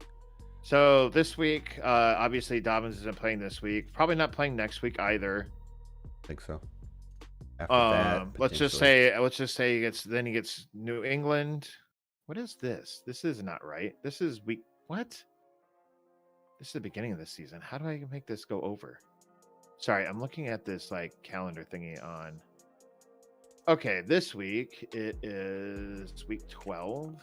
B: So this week, obviously Dobbins isn't playing this week. Probably not playing next week either.
A: I think so. After that,
B: let's just say he gets New England. What is this? This is not right. This is week what? This is the beginning of the season. How do I make this go over? Sorry, I'm looking at this like calendar thingy on. Okay, this week it is week 12.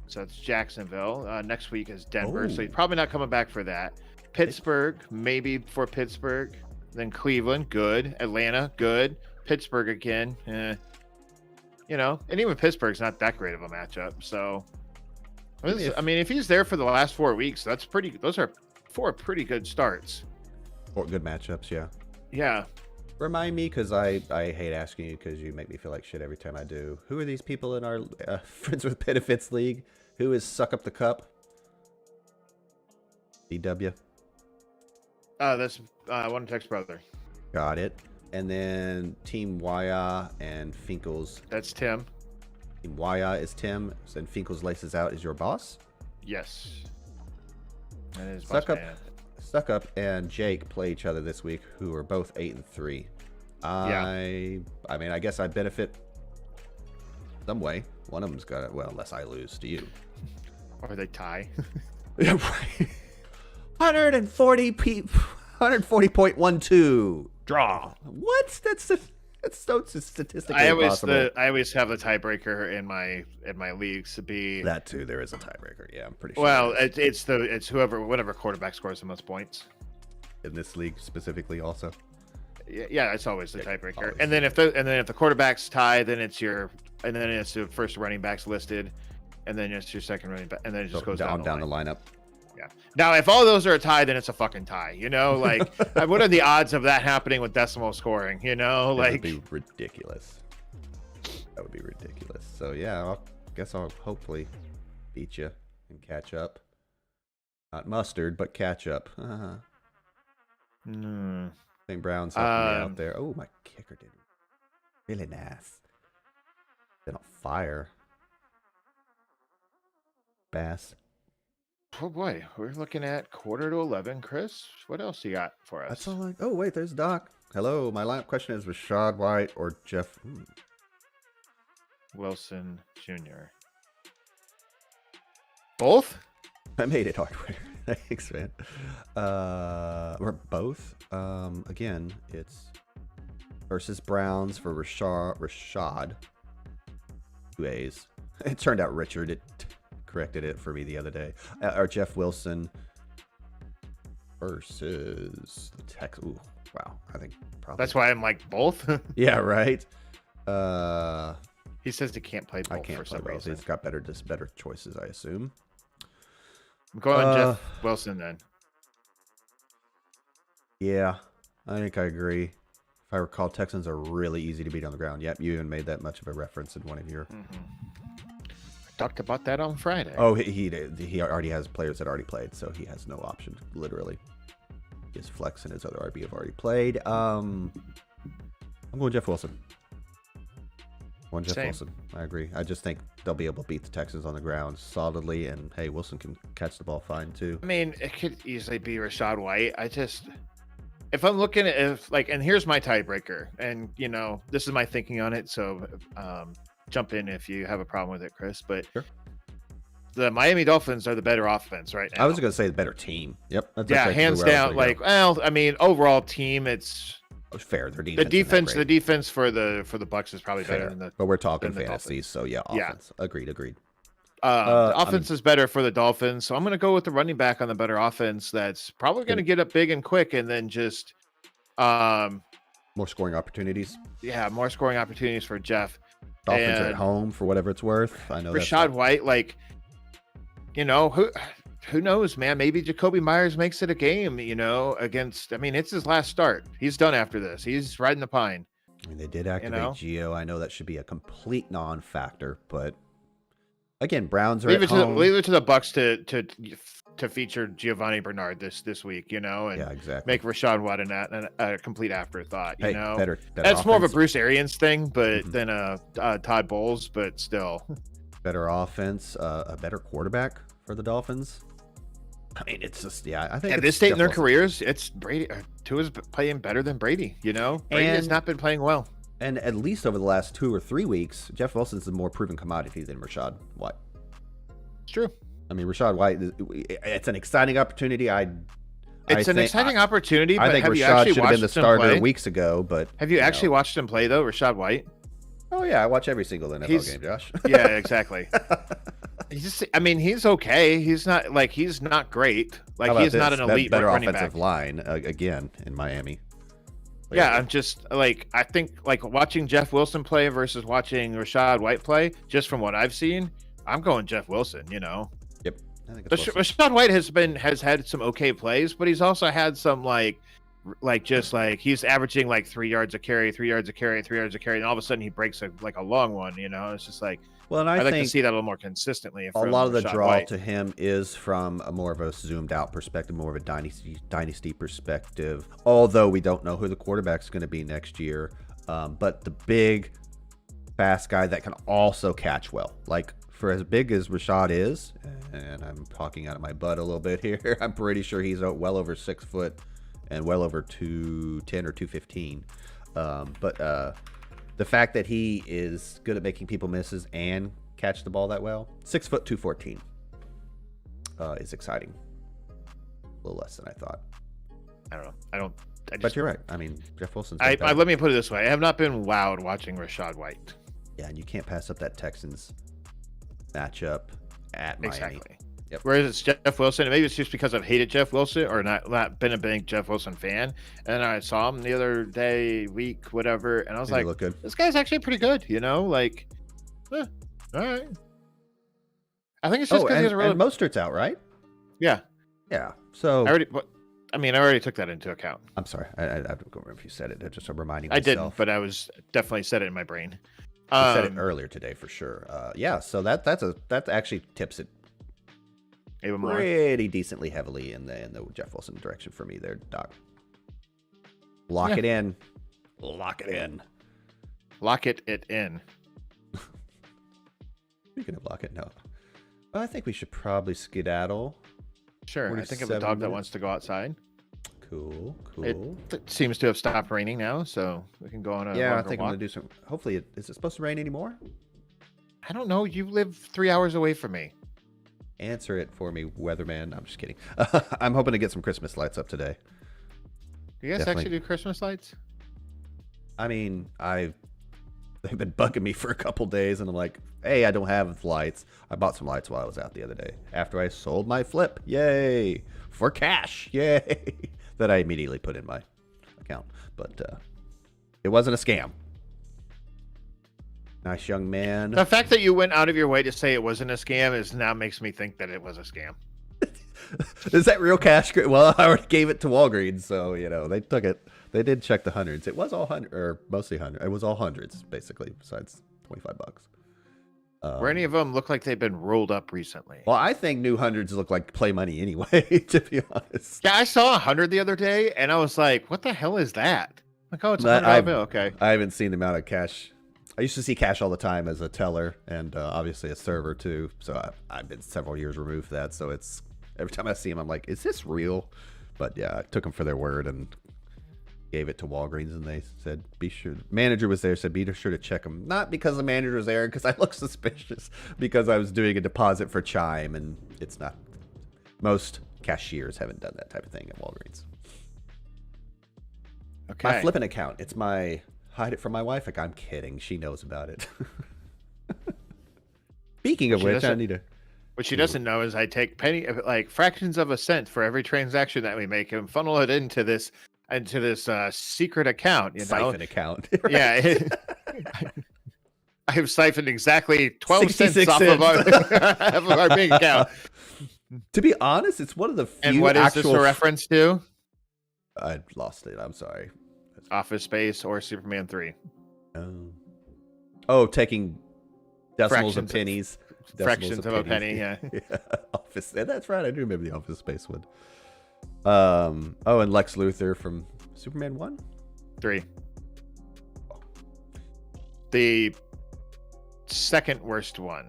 B: So it's Jacksonville. Next week is Denver. So he's probably not coming back for that. Pittsburgh, maybe for Pittsburgh. Then Cleveland, good. Atlanta, good. Pittsburgh again, and even Pittsburgh's not that great of a matchup. So, I mean, if he's there for the last 4 weeks, that's pretty. Those are 4 pretty good starts.
A: 4 good matchups, yeah.
B: Yeah.
A: Remind me, because I hate asking you because you make me feel like shit every time I do. Who are these people in our Friends with Benefits League? Who is Suck Up the Cup? DW.
B: That's One Text Brother.
A: Got it. And then Team Waya and Finkel's.
B: That's Tim.
A: Team Waya is Tim, and Finkel's Laces Out is your boss?
B: Yes. That is
A: Suck Up and Jake play each other this week, who are both 8-3. I mean, I guess I benefit some way. One of them's got it. Well, unless I lose to you.
B: Or they tie.
A: Yeah, right. 140.12 draw. What? That's so statistically impossible.
B: I always have the tiebreaker in my leagues to be
A: that too. There is a tiebreaker. Yeah, I'm pretty sure.
B: Well, it's whatever quarterback scores the most points
A: in this league specifically. Also,
B: yeah, it's always the tiebreaker. Always. And then if the quarterbacks tie, then it's the first running backs listed, and then it's your second running back, and then it just goes down
A: the lineup.
B: Yeah. Now, if all those are a tie, then it's a fucking tie. Like what are the odds of that happening with decimal scoring?
A: That would be ridiculous. That would be ridiculous. So yeah, I guess I'll hopefully beat you and catch up. Not mustard, but catch up. St. Brown's helping me out there. Oh, my kicker did really nice. Been on fire. Bass.
B: Oh boy, we're looking at 10:45. Chris, what else you got for us?
A: That's all I. Oh wait, there's Doc. Hello. My last question is Rashad White or Jeff.
B: Wilson Jr. Both?
A: I made it hardware. Thanks, man. Or both. Again, it's versus Browns for Rashad. 2 A's. It turned out Richard. It corrected it for me the other day. Or Jeff Wilson versus the Tex. Ooh, wow. I think probably.
B: That's why I'm like both.
A: Yeah, right.
B: He says he can't play both
A: I can't
B: for
A: play
B: some
A: both.
B: reason.
A: He's got better choices, I assume.
B: I'm going Jeff Wilson then.
A: Yeah, I think I agree. If I recall, Texans are really easy to beat on the ground. Yep, you even made that much of a reference in one of your.
B: Talked about that on Friday.
A: Oh, he already has players that already played, so he has no option. Literally, his flex and his other RB have already played. I'm going Jeff Wilson. Jeff Wilson. I agree. I just think they'll be able to beat the Texans on the ground solidly, and hey, Wilson can catch the ball fine too.
B: I mean, it could easily be Rashad White. If I'm looking at and here's my tiebreaker, and this is my thinking on it. So jump in if you have a problem with it, Chris. But
A: sure.
B: The Miami Dolphins are the better offense right now.
A: I was going to say the better team. Yep.
B: That's hands down. Overall team, it's
A: fair. Their
B: defense. The defense for the Bucks is probably
A: fair.
B: better than the.
A: But we're talking fantasy, so yeah, offense. Yeah. Agreed.
B: The offense is better for the Dolphins, so I'm going to go with the running back on the better offense. That's probably going to get up big and quick, and then just
A: more scoring opportunities.
B: Yeah, more scoring opportunities for Jeff.
A: Dolphins are at home for whatever it's worth. I know
B: Rashad White, who knows, man? Maybe Jacoby Myers makes it a game, against. I mean, it's his last start. He's done after this. He's riding the pine.
A: I mean, they did activate Gio. I know that should be a complete non-factor, but again, Browns are at home.
B: Leave it to the Bucks to feature Giovanni Bernard this week, and
A: yeah, exactly.
B: make Rashad White a complete afterthought.
A: Better
B: that's offense. More of a Bruce Arians thing, but than Todd Bowles, but still
A: better offense, a better quarterback for the Dolphins. I mean, it's just I think
B: at this state in their careers, it's Brady. Tua's playing better than Brady. Brady has not been playing well.
A: And at least over the last 2 or 3 weeks, Jeff Wilson's a more proven commodity than Rashad White.
B: It's true.
A: I mean, Rashad White, it's an exciting opportunity.
B: It's an exciting opportunity.
A: I think Rashad should have been the starter weeks ago. But
B: have you actually watched him play though, Rashad White?
A: Oh yeah, I watch every single NFL game, Josh.
B: Yeah, exactly. He's okay. He's not great. He's not an elite
A: better
B: running
A: offensive
B: back.
A: line again in Miami.
B: Yeah, I'm just I think watching Jeff Wilson play versus watching Rashad White play. Just from what I've seen, I'm going Jeff Wilson.
A: Yep. I think
B: Rashad White has had some okay plays, but he's also had some he's averaging 3 yards a carry, 3 yards a carry, 3 yards a carry, and all of a sudden he breaks a long one. It's just
A: well, and I
B: like
A: think
B: to see that a little more consistently.
A: A lot of the draw
B: White.
A: to him is from a more of a zoomed out perspective, more of a dynasty perspective. Although we don't know who the quarterback's going to be next year, but the big, fast guy that can also catch well, for as big as Rashad is, and I'm talking out of my butt a little bit here, I'm pretty sure he's well over 6 foot and well over 210 or 215. But the fact that he is good at making people misses and catch the ball that well, 6 foot 214, is exciting. A little less than I thought.
B: I don't know.
A: But you're right. I mean, Jeff Wilson's.
B: Let me put it this way: I have not been wowed watching Rashad White.
A: Yeah, and you can't pass up that Texans matchup at Miami.
B: Exactly.
A: Yep.
B: Whereas it's Jeff Wilson, and maybe it's just because I've hated Jeff Wilson or not been a big Jeff Wilson fan. And I saw him the other day, week, whatever, and I was like, this guy's actually pretty good, all right. I think it's just because he's a really.
A: And Mostert's out, right?
B: Yeah.
A: Yeah. So
B: I already took that into account.
A: I'm sorry. I don't remember if you said it. Just reminding
B: myself.
A: I
B: didn't, but I was definitely said it in my brain.
A: You said it earlier today for sure. Yeah. So that actually tips it
B: even more
A: pretty decently heavily in the Jeff Wilson direction for me there, Doc. Lock it in. Lock it in.
B: Lock it in.
A: Speaking of lock it, no. Well, I think we should probably skedaddle.
B: Sure. I think of a
A: 47
B: dog that
A: minutes.
B: wants to go outside.
A: Cool.
B: It seems to have stopped raining now, so we can go on a
A: Yeah, I
B: longer
A: think I'm
B: walk.
A: gonna do some. Hopefully, is it supposed to rain anymore?
B: I don't know. You live 3 hours away from me.
A: Answer it for me, weatherman. I'm just kidding. I'm hoping to get some Christmas lights up today.
B: Do you guys
A: Definitely.
B: actually do Christmas lights?
A: I mean, they've been bugging me for a couple days, and I'm like, hey, I don't have lights. I bought some lights while I was out the other day after I sold my flip. Yay! For cash. Yay! That I immediately put in my account, but it wasn't a scam. Nice young man.
B: The fact that you went out of your way to say it wasn't a scam now makes me think that it was a scam.
A: Is that real cash? Well, I already gave it to Walgreens, so they took it. They did check the hundreds. It was all hundred, or mostly hundred. It was all hundreds, basically, besides $25.
B: Where any of them look like they've been rolled up recently?
A: Well, I think new hundreds look like play money anyway, to be honest.
B: Yeah, I saw 100 the other day, and I was like, "What the hell is that?" Like, oh, it's a $100 bill. Okay.
A: I haven't seen the amount of cash. I used to see cash all the time as a teller, and obviously a server too. So I've been several years removed from that. So it's every time I see them, I'm like, "Is this real?" But yeah, I took them for their word and gave it to Walgreens, and they said, "Be sure." Manager was there, said, "Be sure to check them." Not because the manager was there, because I look suspicious, because I was doing a deposit for Chime, and it's not. Most cashiers haven't done that type of thing at Walgreens.
B: Okay.
A: My flipping account. It's my hide it from my wife. Like, I'm kidding. She knows about it. Speaking of which, I need to.
B: What she doesn't know is I take fractions of a cent for every transaction that we make and funnel it into this secret account.
A: Siphon account.
B: Right? Yeah. I have siphoned exactly 12 cents off
A: cents.
B: of our bank account.
A: To be honest, it's one of the few
B: And what is this a reference to?
A: I lost it. I'm sorry.
B: Office Space or Superman 3.
A: Oh, taking decimals of pennies.
B: Fractions of a penny, yeah.
A: Office. That's right. I do remember the Office Space one. Oh, and Lex Luthor from Superman 1?
B: 3. The second worst one.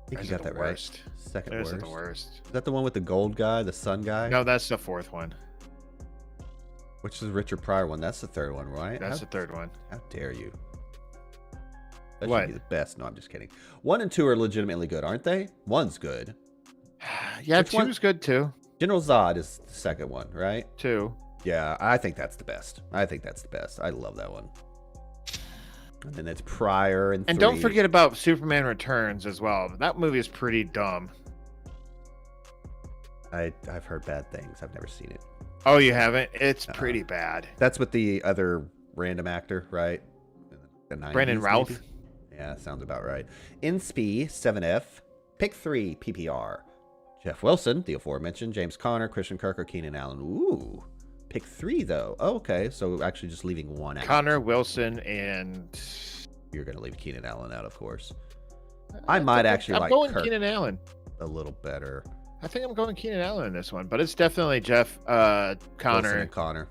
A: I think you got that right. Second worst.
B: It the worst.
A: Is that the one with the gold guy, the sun guy?
B: No, that's the fourth one.
A: Which is the Richard Pryor one? That's the third one, right?
B: That's the third one.
A: How dare you? That
B: What?
A: should be the best. No, I'm just kidding. 1 and 2 are legitimately good, aren't they? 1's good.
B: Yeah,
A: Which
B: 2's good too.
A: General Zod is the second one, right?
B: 2.
A: Yeah, I think that's the best. I love that one. And then it's Pryor and 3.
B: And don't forget about Superman Returns as well. That movie is pretty dumb.
A: I've heard bad things. I've never seen it.
B: Oh, you haven't? It's pretty bad.
A: That's with the other random actor, right? The 90s,
B: Brandon Routh.
A: maybe? Yeah, sounds about right. InSpee 7F, pick 3 PPR. Jeff Wilson, the aforementioned, James Conner, Christian Kirk, or Keenan Allen. Ooh, pick 3 though. Oh, okay, so actually just leaving 1 out.
B: Connor, Wilson, and
A: You're gonna leave Keenan Allen out, of course. I might actually
B: I'm
A: like
B: going
A: Kirk
B: Keenan Allen.
A: a little better.
B: I think I'm going Keenan Allen in this one, but it's definitely Jeff, Connor,
A: Wilson and Connor.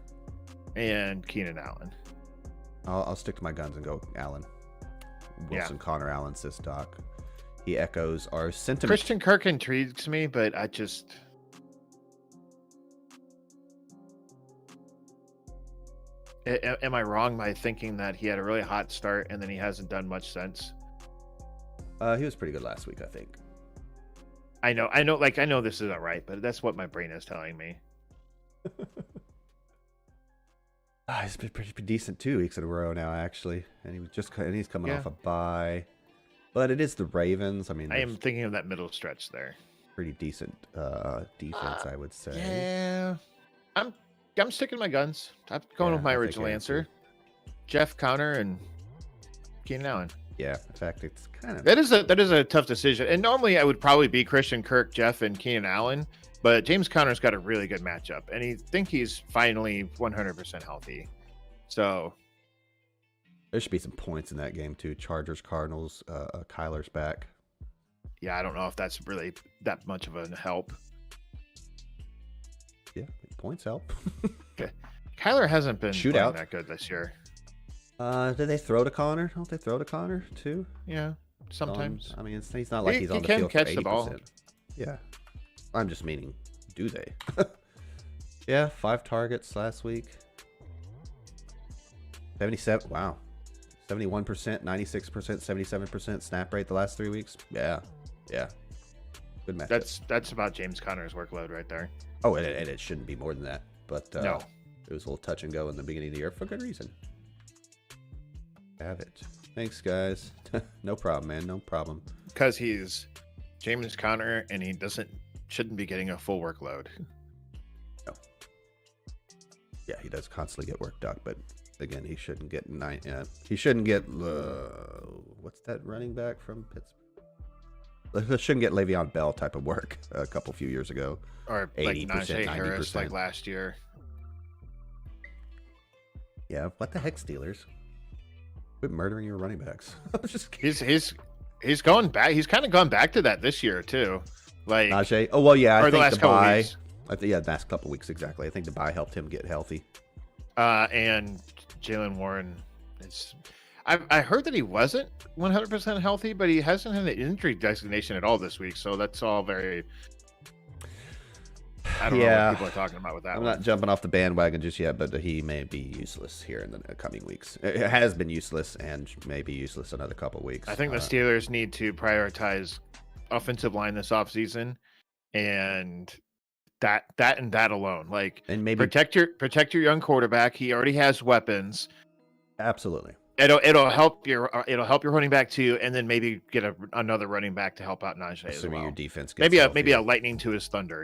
B: and Keenan Allen.
A: I'll stick to my guns and go Allen. Wilson,
B: Yeah.
A: Connor, Allen, says Doc. He echoes our sentiment.
B: Christian Kirk intrigues me, but I just... Am I wrong by thinking that he had a really hot start and then he hasn't done much since?
A: He was pretty good last week, I think.
B: I know this isn't right, but that's what my brain is telling me.
A: He's been pretty decent 2 weeks in a row now, actually, and he's coming off a bye. But it is the Ravens. I mean,
B: I am thinking of that middle stretch there.
A: pretty decent defense, I would say.
B: Yeah, I'm sticking my guns. I'm going with my original answer. Jeff, Connor, and Keenan Allen.
A: Yeah, in fact, it's kind of
B: That is a tough decision. And normally I would probably be Christian Kirk, Jeff, and Keenan Allen, but James Conner's got a really good matchup, and he's finally 100% healthy. So
A: there should be some points in that game too. Chargers, Cardinals, Kyler's back.
B: yeah, I don't know if that's really that much of a help.
A: Yeah, points help.
B: Okay. Kyler hasn't been playing
A: Shootout.
B: that good this year.
A: Did they throw to Connor? Don't they throw to Connor too?
B: Yeah, sometimes.
A: I mean, he's not like he's on
B: he
A: the
B: can
A: field
B: catch
A: for 80%.
B: the ball.
A: Yeah. I'm just meaning, do they? Yeah, 5 targets last week. 77. Wow. 71%, 96%, 77% snap rate the last 3 weeks. Yeah. Yeah. Good matchup.
B: That's about James Conner's workload right there.
A: Oh, and it shouldn't be more than that. But
B: No.
A: it was a little touch and go in the beginning of the year for good reason. Have it. Thanks, guys. No problem, man. No problem.
B: Because he's James Conner and he shouldn't be getting a full workload.
A: No. Yeah, he does constantly get work, Doc, but again, he shouldn't get he shouldn't get what's that running back from Pittsburgh? He shouldn't get Le'Veon Bell type of work a few years ago.
B: Or
A: 80%,
B: like Najee
A: 90%.
B: Harris like last year.
A: Yeah, what the heck, Steelers? Quit murdering your running backs. I'm just kidding.
B: He's going back. He's kind of gone back to that this year too. Like
A: Najee. Oh well, yeah. I think
B: the last couple weeks.
A: Yeah, the last couple weeks exactly. I think the bye helped him get healthy.
B: And Jalen Warren is. I heard that he wasn't 100% healthy, but he hasn't had an injury designation at all this week. So that's all very. I don't know what people are talking about with that.
A: I'm not jumping off the bandwagon just yet, but he may be useless here in the coming weeks. It has been useless and may be useless another couple weeks.
B: I think the Steelers need to prioritize offensive line this offseason, and that alone, like, and maybe protect your young quarterback. He already has weapons.
A: Absolutely.
B: It'll help your running back too, and then maybe get another running back to help out Najee as well.
A: Your defense gets
B: maybe a lightning to his thunder,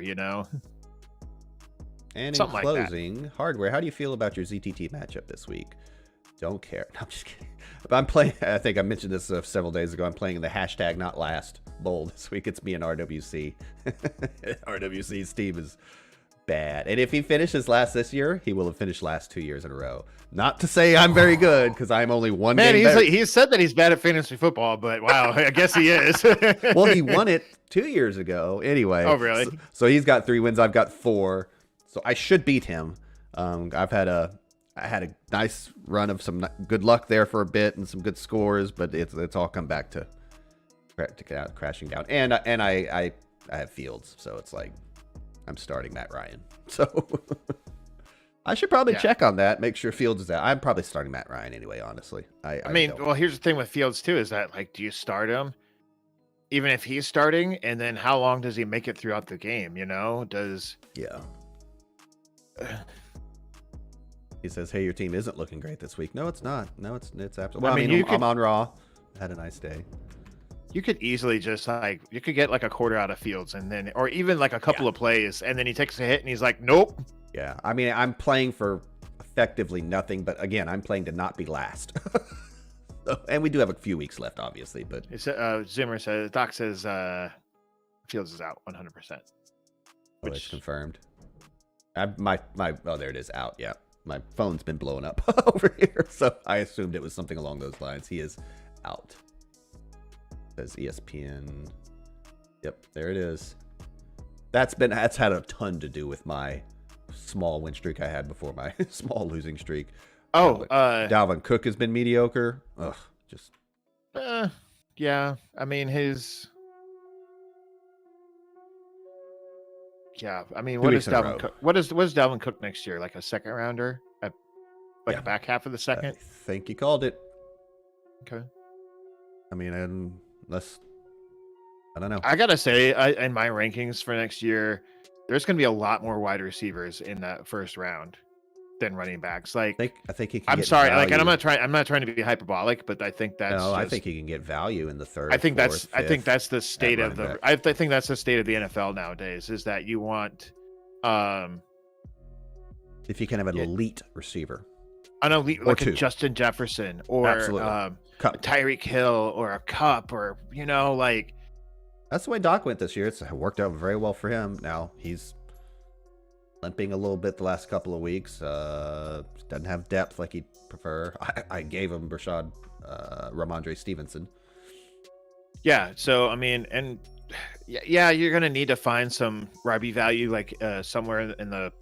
A: And in closing, hardware, how do you feel about your ZTT matchup this week? Don't care. No, I'm just kidding. But I'm playing, I think I mentioned this several days ago. I'm playing in the hashtag not last bowl this week. It's me and RWC. RWC's team is bad. And if he finishes last this year, he will have finished last 2 years in a row. Not to say I'm very good, because I'm only one game better.
B: He said that he's bad at fantasy football, but wow, I guess he is.
A: Well, he won it 2 years ago anyway.
B: Oh, really?
A: So he's got 3 wins. I've got 4. So I should beat him. I had a nice run of some good luck there for a bit and some good scores, but it's all come back to crashing down. And I have Fields, so it's like I'm starting Matt Ryan. So I should probably check on that, make sure Fields is out. I'm probably starting Matt Ryan anyway, honestly. I mean,
B: well, here's the thing with Fields too, is that, like, do you start him even if he's starting, and then how long does he make it throughout the game?
A: He says, "Hey, your team isn't looking great this week." No, it's not. No, it's absolutely. Well, I mean, I'm on Raw. Had a nice day.
B: You could easily just you could get like a quarter out of Fields, and then, or even like a couple of plays, and then he takes a hit and he's like, "Nope."
A: Yeah, I mean, I'm playing for effectively nothing, but again, I'm playing to not be last. And we do have a few weeks left, obviously, but
B: Zimmer says, Doc says, Fields is out 100%.
A: Which is confirmed. My there it is, out. Yeah, my phone's been blowing up over here, so I assumed it was something along those lines. He is out. Says ESPN. Yep, there it is. That's had a ton to do with my small win streak I had before my small losing streak. Dalvin Cook has been mediocre. Ugh, just.
B: Yeah, I mean Yeah, I mean, what is Dalvin Cook? What is Dalvin Cook next year? Like a second rounder, a back half of the second?
A: I think you called it.
B: Okay.
A: I mean, unless I don't know.
B: I gotta say, in my rankings for next year, there's gonna be a lot more wide receivers in that first round than running backs. Like,
A: I think he can.
B: I'm sorry, value. Like, and I'm not trying to be hyperbolic, but I think that's.
A: No, I think he can get value in the third.
B: I think that's the state of the. I think that's the state of the NFL nowadays. Is that you want,
A: if you can have an elite receiver,
B: an elite like a Justin Jefferson or Tyreek Hill or a Cup or like.
A: That's the way Doc went this year. It's worked out very well for him. Now he's limping a little bit the last couple of weeks. Doesn't have depth like he'd prefer. I gave him Ramondre Stevenson.
B: Yeah, so I mean, and yeah, you're gonna need to find some RB value like somewhere in the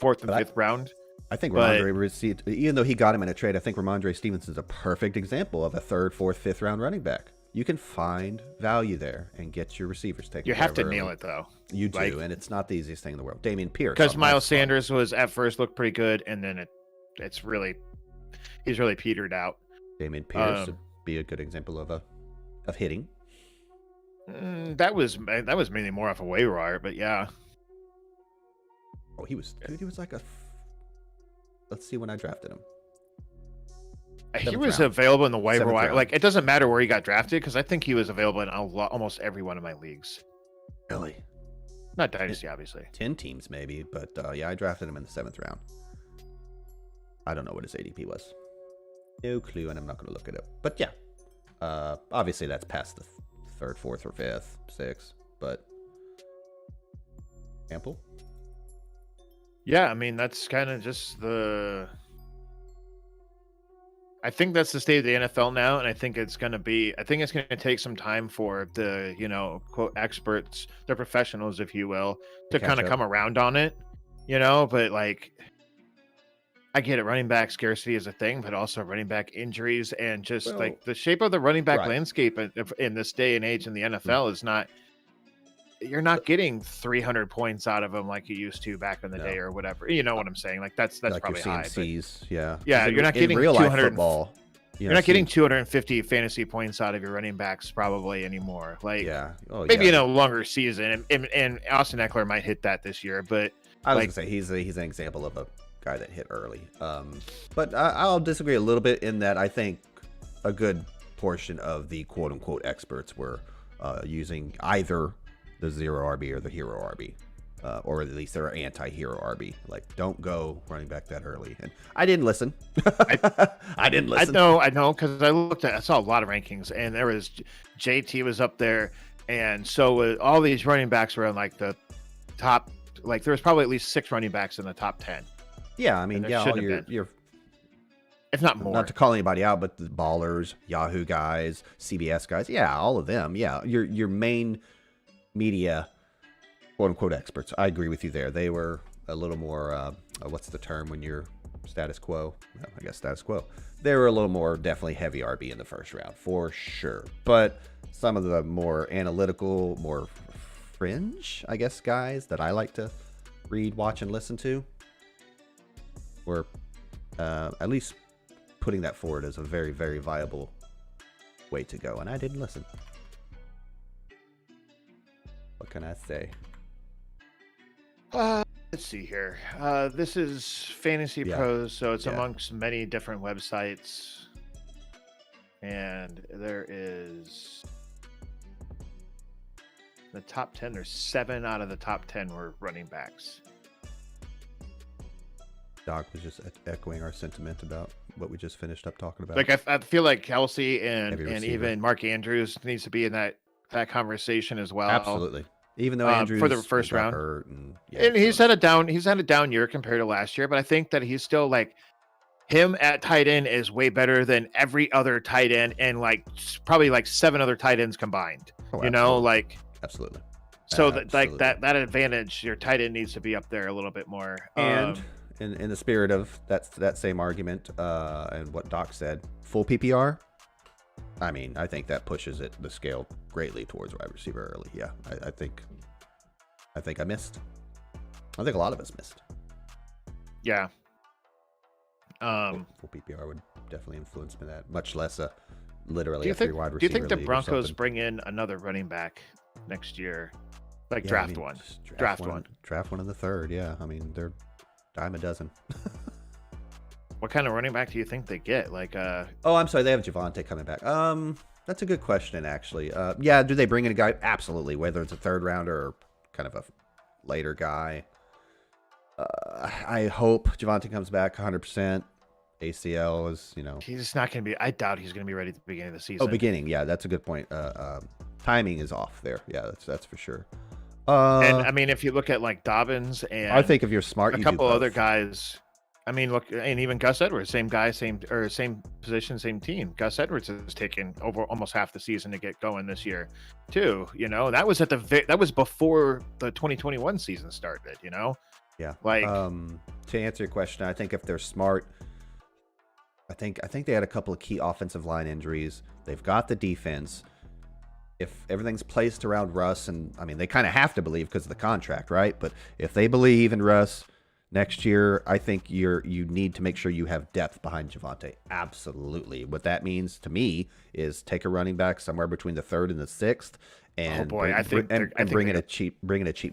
B: 4th and 5th round.
A: I think Ramondre received, even though he got him in a trade. I think Ramondre Stevenson's a perfect example of a 3rd, 4th, 5th round running back. you can find value there and get your receivers taken.
B: You
A: care
B: have
A: of
B: to
A: early.
B: nail it though.
A: You do,
B: Like,
A: and it's not the easiest thing in the world. Damian Pierce,
B: because
A: on my
B: Miles
A: spot.
B: Sanders was at first looked pretty good, and then he's really petered out.
A: Damian Pierce would be a good example of hitting.
B: That was mainly more off a waiver wire, but yeah.
A: Oh, he was like a. Let's see when I drafted him.
B: He was available in the waiver
A: Seventh
B: wire.
A: round.
B: Like, it doesn't matter where he got drafted because I think he was available in almost every one of my leagues.
A: Really?
B: Not Dynasty, obviously.
A: 10 teams maybe, but yeah, I drafted him in the 7th round. I don't know what his ADP was. No clue, and I'm not going to look it up. But yeah, obviously that's past the 3rd, 4th, or 5th, 6th, but ample.
B: Yeah, I mean, that's kind of just I think that's the state of the NFL now, and I think it's going to take some time for the, quote, experts, the professionals, if you will, to kind of come around on it, but like, I get it. Running back scarcity is a thing, but also running back injuries and just like the shape of the running back landscape in this day and age in the NFL is not. You're not getting 300 points out of them like you used to back in the day or whatever. You know what I'm saying? Like that's like probably
A: your
B: high.
A: CMCs, yeah.
B: Yeah, you're not getting
A: real life
B: 200
A: football.
B: You're not getting 250 fantasy points out of your running backs probably anymore. Like maybe in a longer season, and Austin Eckler might hit that this year. But
A: I was gonna say he's an example of a guy that hit early. But I'll disagree a little bit in that I think a good portion of the quote unquote experts were using either the zero RB or the hero RB, or at least they're anti-hero RB. Like, don't go running back that early. And I didn't listen. I didn't listen.
B: I know, because I saw a lot of rankings, and there was JT was up there, and so all these running backs were in like the top. Like, there was probably at least 6 running backs in the top 10.
A: Yeah, I mean, all your
B: if not more.
A: Not to call anybody out, but the Ballers, Yahoo guys, CBS guys, yeah, all of them. Yeah, your main media, quote unquote, experts. I agree with you there. They were a little more, what's the term when you're status quo? Well, I guess status quo. They were a little more definitely heavy RB in the first round, for sure. But some of the more analytical, more fringe, I guess, guys that I like to read, watch, and listen to were at least putting that forward as a very, very viable way to go. And I didn't listen. What can I say?
B: Let's see here. This is Fantasy Pros, so it's amongst many different websites. And there is the top 10. There's 7 out of the top 10 were running backs.
A: Doc was just echoing our sentiment about what we just finished up talking about.
B: Like, I feel like Kelsey and even Mark Andrews needs to be in that conversation as well.
A: Absolutely. Even though Andrews
B: for the first round,
A: hurt and
B: he's had a down year compared to last year, but I think that he's still like him at tight end is way better than every other tight end and like probably like 7 other tight ends combined.
A: Absolutely.
B: So that advantage, your tight end needs to be up there a little bit more.
A: And in the spirit of that same argument and what Doc said, full PPR. I mean, I think that pushes the scale greatly towards wide receiver early. Yeah, I think I missed. I think a lot of us missed.
B: Yeah.
A: Full PPR would definitely influence me that. Much less literally
B: a
A: wide receiver.
B: Do you think the Broncos bring in another running back next year? Like draft one
A: in the 3rd. Yeah, I mean they're dime a dozen.
B: What kind of running back do you think they get? Like,
A: oh, I'm sorry, they have Javonte coming back. That's a good question, actually. Yeah, do they bring in a guy? Absolutely, whether it's a 3rd rounder or kind of a later guy. I hope Javonte comes back 100%. ACL is,
B: he's not going to be. I doubt he's going to be ready at the beginning of the season.
A: Oh, beginning, yeah, that's a good point. Timing is off there. Yeah, that's for sure.
B: And I mean, if you look at like Dobbins and
A: I think if you're smart,
B: a couple other guys. I mean, look, and even Gus Edwards, same guy, same position, same team. Gus Edwards has taken over almost half the season to get going this year, too. That was that was before the 2021 season started.
A: Yeah.
B: Like,
A: to answer your question, I think if they're smart, I think they had a couple of key offensive line injuries. They've got the defense. if everything's placed around Russ, and I mean they kind of have to believe because of the contract, right? But if they believe in Russ next year, I think you need to make sure you have depth behind Javonte. Absolutely. What that means to me is take a running back somewhere between the third and the sixth,
B: Oh
A: and
B: boy,
A: bring in a cheap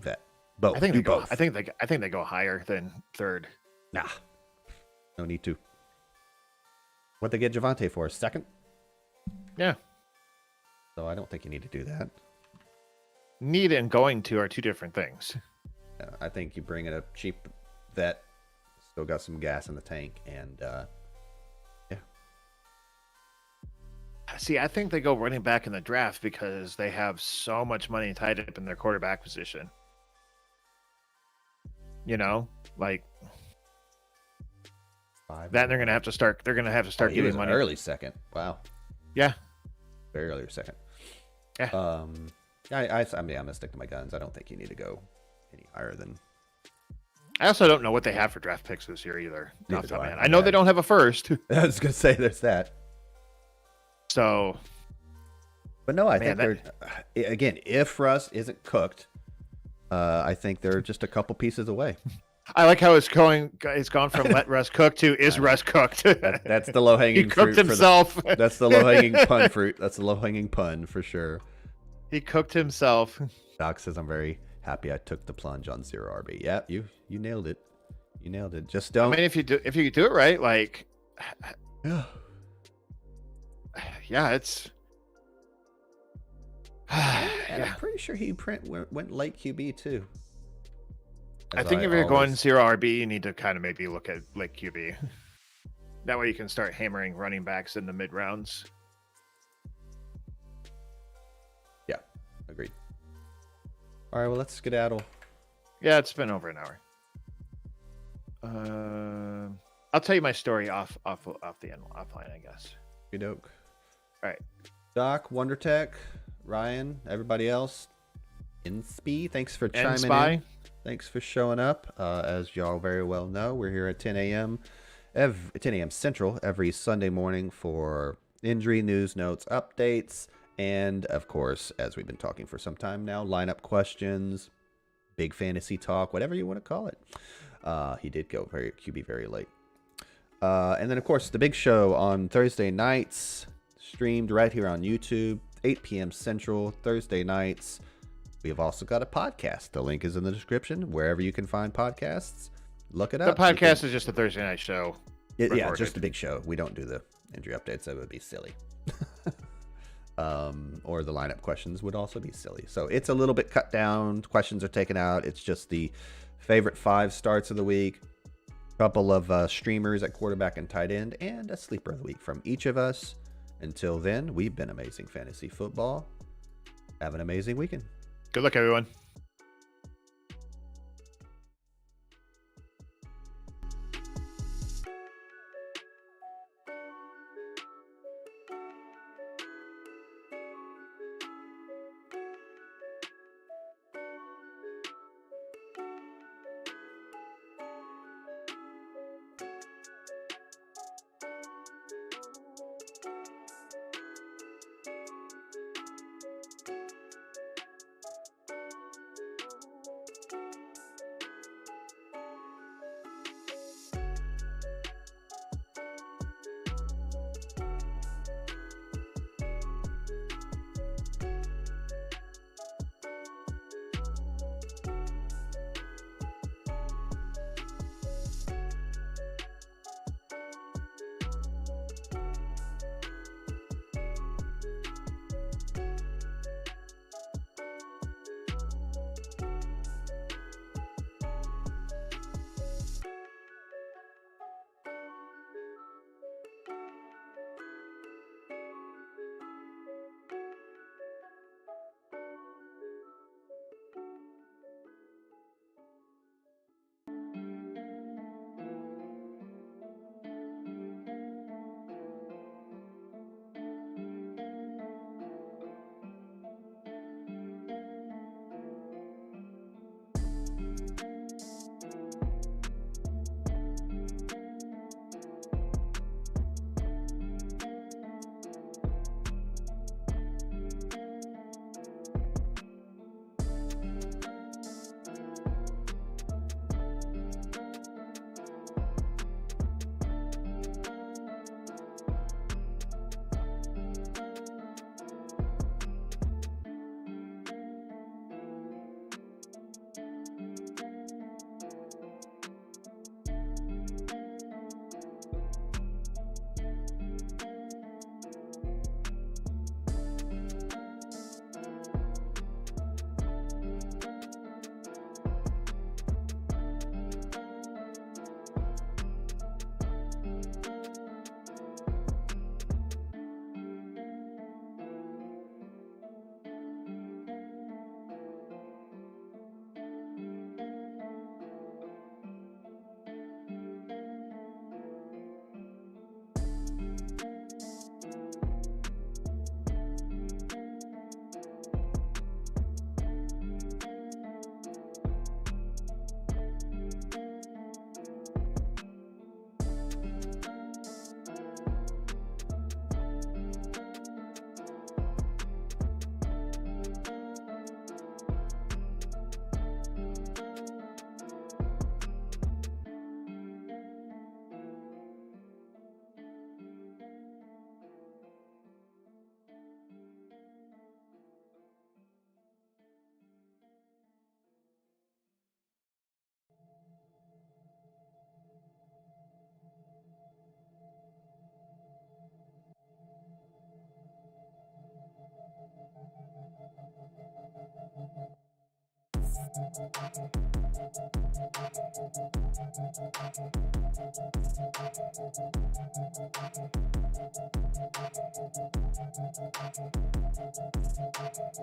A: vet. Both.
B: I think
A: Do
B: they go.
A: both.
B: I think they go higher than third.
A: Nah, no need to. What they get Javonte for? Second?
B: Yeah.
A: So I don't think you need to do that.
B: Need and going to are two different things.
A: I think you bring in a cheap vet, still got some gas in the tank, and yeah.
B: See, I think they go running back in the draft because they have so much money tied up in their quarterback position. You know, like that, and they're gonna have to start. They're gonna have to start giving money.
A: Early second. Wow.
B: Yeah.
A: Very early second.
B: Yeah.
A: I'm gonna stick to my guns. I don't think you need to go any higher than.
B: I also don't know what they have for draft picks this year either.
A: I.
B: I know they don't have a first.
A: I was gonna say there's that.
B: So.
A: But no, I think they're again. If Russ isn't cooked, I think they're just a couple pieces away.
B: I like how it's going. It's gone from let Russ cook to is Russ cooked.
A: That's the low hanging.
B: He cooked himself.
A: That's the low hanging pun fruit. That's the low hanging pun for sure.
B: He cooked himself.
A: Doc says I'm very happy I took the plunge on zero RB. Yeah, you nailed it. You nailed it. Just don't.
B: I mean, if you do it right, like, yeah, it's.
A: And I'm pretty sure he went late QB too.
B: I think if you're going zero RB, you need to kind of maybe look at late QB. That way you can start hammering running backs in the mid rounds.
A: Yeah, agreed. All right, well, let's skedaddle.
B: Yeah, it's been over an hour. I'll tell you my story offline, I guess.
A: Good doke.
B: All right.
A: Doc, WonderTech, Ryan, everybody else. Inspi, thanks for chiming in. Thanks for showing up. As y'all very well know, we're here at 10 a.m. 10 a.m. Central every Sunday morning for injury news, notes, updates, and of course, as we've been talking for some time now, lineup questions, big fantasy talk, whatever you want to call it. He did go QB very late. And then, of course, the big show on Thursday nights, streamed right here on YouTube, 8 p.m. Central, Thursday nights. We have also got a podcast. The link is in the description. Wherever you can find podcasts, look it up.
B: The podcast is just a Thursday night show.
A: Yeah, just a big show. We don't do the injury updates. That would be silly. Or the lineup questions would also be silly. So it's a little bit cut down. Questions are taken out. It's just the favorite 5 starts of the week. A couple of streamers at quarterback and tight end, and a sleeper of the week from each of us. Until then, we've been Amazing Fantasy Football. Have an amazing weekend.
B: Good luck, everyone.